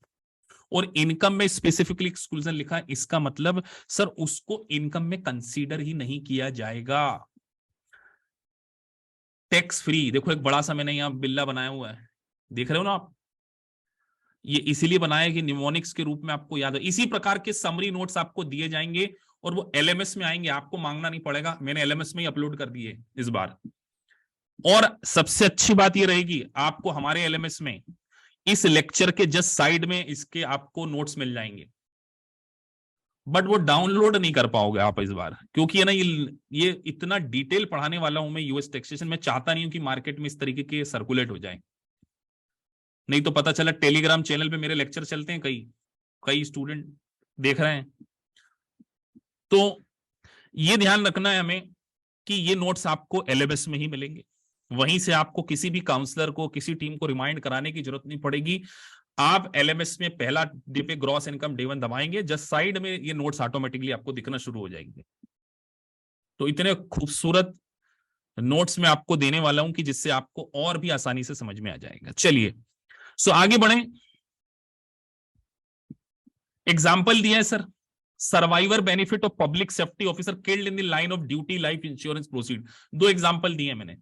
और इनकम में स्पेसिफिकली एक्सक्लूजन लिखा है, इसका मतलब सर उसको इनकम में कंसीडर ही नहीं किया जाएगा। टैक्स फ्री, देखो एक बड़ा सा मैंने यहां बिल्ला बनाया हुआ है, देख रहे हो ना आप, ये इसीलिए बनाया कि निमोनिक्स के रूप में आपको याद है। इसी प्रकार के समरी नोट्स आपको दिए जाएंगे और वो एलएमएस में आएंगे, आपको मांगना नहीं पड़ेगा, मैंने एलएमएस में ही अपलोड कर दिए इस बार। और सबसे अच्छी बात ये रहेगी, आपको हमारे एलएमएस में इस लेक्चर के जस्ट साइड में इसके आपको नोट्स मिल जाएंगे, बट वो डाउनलोड नहीं कर पाओगे आप इस बार, क्योंकि है ना ये इतना डिटेल पढ़ाने वाला हूं मैं यूएस टैक्सेशन में, चाहता नहीं हूं कि मार्केट में इस तरीके के सर्कुलेट हो जाए। नहीं तो पता चला टेलीग्राम चैनल पे मेरे लेक्चर चलते हैं, कई कई स्टूडेंट देख रहे हैं। तो ये ध्यान रखना है हमें कि ये नोट्स आपको एलएमएस में ही मिलेंगे, वहीं से आपको किसी भी काउंसलर को, किसी टीम को रिमाइंड कराने की जरूरत नहीं पड़ेगी। आप एलएमएस में पहला डे पे ग्रॉस इनकम डे 1 दबाएंगे, जस्ट साइड में ये नोट्स ऑटोमेटिकली आपको दिखना शुरू हो जाएंगे। तो इतने खूबसूरत नोट्स में आपको देने वाला हूं कि जिससे आपको और भी आसानी से समझ में आ जाएगा। चलिए सो आगे बढ़े। एग्जाम्पल दिया है sir, survivor benefit of public safety officer killed in the line of duty life insurance proceed. दो एग्जाम्पल दिए मैंने,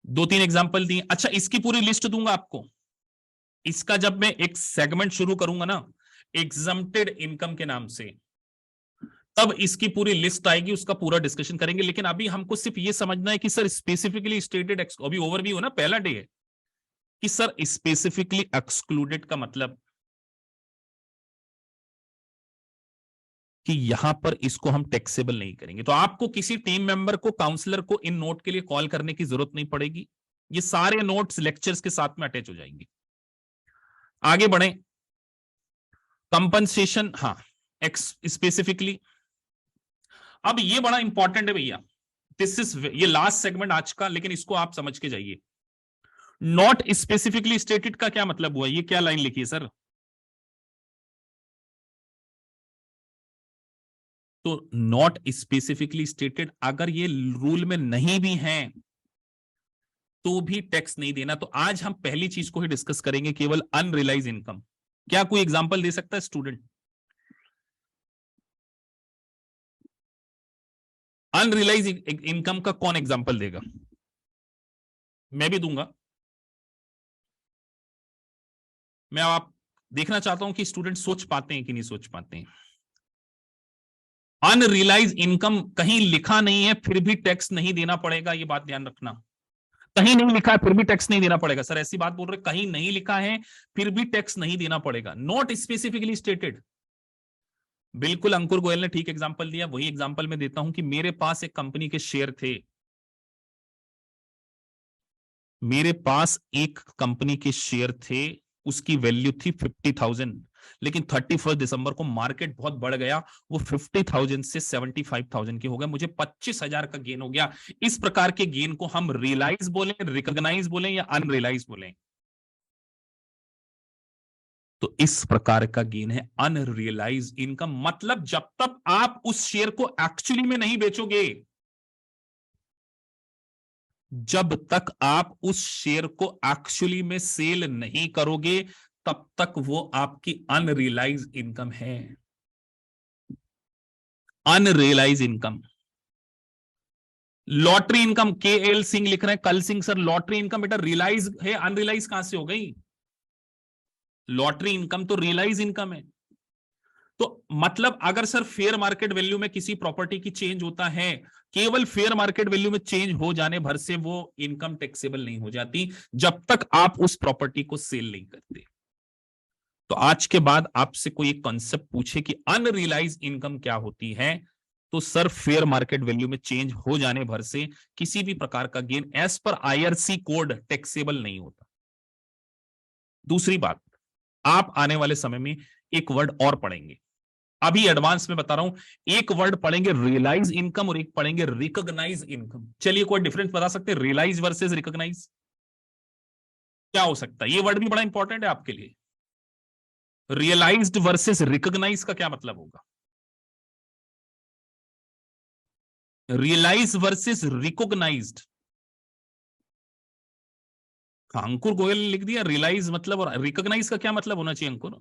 दो तीन एग्जाम्पल दिए। अच्छा इसकी पूरी लिस्ट दूंगा आपको, इसका जब मैं एक सेगमेंट शुरू करूंगा ना एग्जम्प्टेड इनकम के नाम से, तब इसकी पूरी लिस्ट आएगी, उसका पूरा डिस्कशन करेंगे। लेकिन अभी हमको सिर्फ ये समझना है कि सर स्पेसिफिकली स्टेटेड, अभी ओवरव्यू है ना, पहला डे है, कि सर स्पेसिफिकली एक्सक्लूडेड का मतलब कि यहां पर इसको हम टैक्सेबल नहीं करेंगे। तो आपको किसी टीम मेंबर को, काउंसलर को इन नोट के लिए कॉल करने की जरूरत नहीं पड़ेगी, ये सारे नोट्स लेक्चर्स के साथ में अटैच हो जाएंगे। आगे बढ़े, कंपनसेशन, हाँ स्पेसिफिकली। अब ये बड़ा इंपॉर्टेंट है भैया, दिस इज ये लास्ट सेगमेंट आज का, लेकिन इसको आप समझ के जाइए। नॉट स्पेसिफिकली स्टेटेड का क्या मतलब हुआ, ये क्या लाइन लिखी है सर? तो नॉट स्पेसिफिकली स्टेटेड अगर ये रूल में नहीं भी है तो भी टैक्स नहीं देना। तो आज हम पहली चीज को ही डिस्कस करेंगे, केवल अनरियलाइज इनकम। क्या कोई एग्जांपल दे सकता है स्टूडेंट? अनरियलाइज इनकम का कौन एग्जांपल देगा? मैं भी दूंगा। मैं आप देखना चाहता हूं कि स्टूडेंट सोच पाते हैं कि नहीं सोच पाते हैं। अनरियलाइज इनकम कहीं लिखा नहीं है फिर भी टैक्स नहीं देना पड़ेगा, ये बात ध्यान रखना। कहीं नहीं लिखा है फिर भी टैक्स नहीं देना पड़ेगा सर, ऐसी बात बोल रहे, कहीं नहीं लिखा है फिर भी टैक्स नहीं देना पड़ेगा, नॉट स्पेसिफिकली स्टेटेड। बिल्कुल अंकुर गोयल ने ठीक एग्जांपल दिया, वही एग्जांपल मैं देता हूं कि मेरे पास एक कंपनी के शेयर थे, मेरे पास एक कंपनी के शेयर थे, उसकी वैल्यू थी 50,000, लेकिन 31 दिसंबर को मार्केट बहुत बढ़ गया, वो 50,000 से 75,000 के हो गए, मुझे 25,000 का गेन हो गया। इस प्रकार के गेन को हम रियलाइज बोले, रिकॉग्नाइज बोले या अनरियलाइज बोले? तो इस प्रकार का गेन है अनरियलाइज इनकम। मतलब जब तक आप उस शेयर को एक्चुअली में नहीं बेचोगे, जब तक आप उस शेयर को एक्चुअली में सेल नहीं करोगे, तब तक वो आपकी अनरियलाइज इनकम है। अनरियलाइज इनकम, लॉटरी इनकम, के एल सिंह लिख रहे हैं, कल सिंह सर लॉटरी इनकम बेटा रियलाइज है, अनरियलाइज कहां से हो गई? लॉटरी इनकम तो रियलाइज इनकम है। तो मतलब अगर सर फेयर मार्केट वैल्यू में किसी प्रॉपर्टी की चेंज होता है, केवल फेयर मार्केट वैल्यू में चेंज हो जाने भर से वो इनकम टैक्सेबल नहीं हो जाती, जब तक आप उस प्रॉपर्टी को सेल नहीं करते। तो आज के बाद आपसे कोई एक कॉन्सेप्ट पूछे कि अनरियलाइज इनकम क्या होती है, तो सर फेयर मार्केट वैल्यू में चेंज हो जाने भर से किसी भी प्रकार का gain as per IRC code taxable नहीं होता। दूसरी बात, आप आने वाले समय में एक वर्ड और पढ़ेंगे, अभी एडवांस में बता रहा हूं, एक वर्ड पढ़ेंगे रियलाइज इनकम और एक पढ़ेंगे रिकॉग्नाइज इनकम। चलिए कोई डिफरेंस बता सकते हैं रियलाइज वर्सेस रिकॉग्नाइज? क्या हो सकता है? ये वर्ड भी बड़ा इंपॉर्टेंट है आपके लिए। रियलाइज्ड वर्सेस रिकॉग्नाइज का क्या मतलब होगा? रियलाइज वर्सेस रिकॉग्नाइज्ड, हाँ, अंकुर गोयल ने लिख दिया रियलाइज मतलब, और रिकॉग्नाइज का क्या मतलब होना चाहिए अंकुर?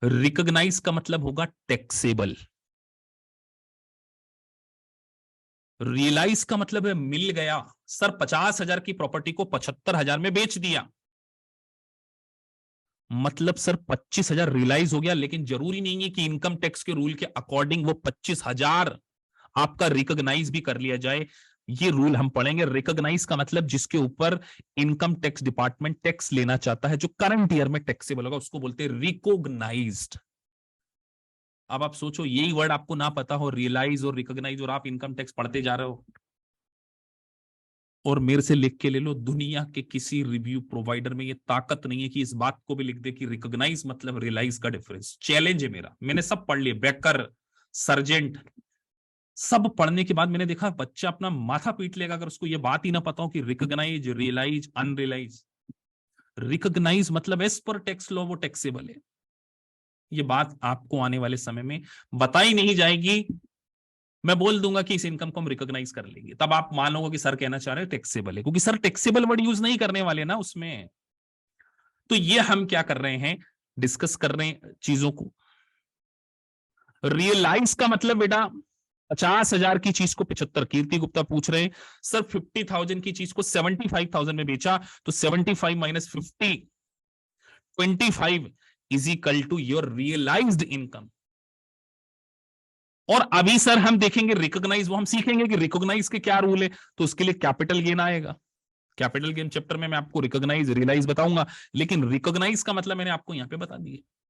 रिकॉग्नाइज का मतलब होगा टैक्सेबल। रियलाइज का मतलब है मिल गया। सर 50,000 की प्रॉपर्टी को 75,000 में बेच दिया, मतलब सर 25,000 रियलाइज हो गया, लेकिन जरूरी नहीं है कि इनकम टैक्स के रूल के अकॉर्डिंग वो 25,000 आपका रिकॉग्नाइज भी कर लिया जाए। ये रूल हम पढ़ेंगे। रिकॉग्नाइज का मतलब जिसके ऊपर इनकम टैक्स डिपार्टमेंट टैक्स लेना चाहता है, जो करंट ईयर में टैक्सेबल होगा, उसको बोलते हैं रिकॉग्नाइज्ड। अब आप सोचो, यही वर्ड आपको ना पता हो, रियलाइज और रिकॉग्नाइज, और आप इनकम टैक्स पढ़ते जा रहे हो। और मेरे से लिख के ले लो, दुनिया के किसी रिव्यू प्रोवाइडर में ये ताकत नहीं है कि इस बात को भी लिख दे कि रिकॉग्नाइज मतलब रियलाइज का डिफरेंस। चैलेंज है मेरा, मैंने सब पढ़ लिया, बेकर, सर्जेंट, सब पढ़ने के बाद मैंने देखा बच्चा अपना माथा पीट लेगा अगर उसको ये बात ही ना पता हो कि रिकॉग्नाइज, रियलाइज, अनरियलाइज। रिकॉग्नाइज मतलब एज पर टैक्स लॉ वो टैक्सेबल है। ये बात आपको आने वाले समय में बताई नहीं जाएगी। मैं बोल दूंगा कि इस इनकम को हम रिकॉग्नाइज कर लेंगे, तब आप मानोगे कि सर कहना चाह रहे हैं टैक्सेबल है, क्योंकि सर टैक्सेबल वर्ड यूज नहीं करने वाले ना उसमें। तो ये हम क्या कर रहे हैं, डिस्कस कर रहे हैं चीजों को। रियलाइज का मतलब बेटा 50,000 की चीज को 75, कीर्ति गुप्ता पूछ रहे हैं सर 50,000 की चीज को 75,000 में बेचा, तो 75 minus 50, 25 is equal to your realised income. और अभी सर हम देखेंगे रिकॉग्नाइज, वो हम सीखेंगे कि रिकॉग्नाइज के क्या रूल है, तो उसके लिए कैपिटल गेन आएगा। कैपिटल गेन चैप्टर में मैं आपको रिकॉग्नाइज, रियलाइज बताऊंगा, लेकिन रिकॉग्नाइज का मतलब मैंने आपको यहां पे बता दिया।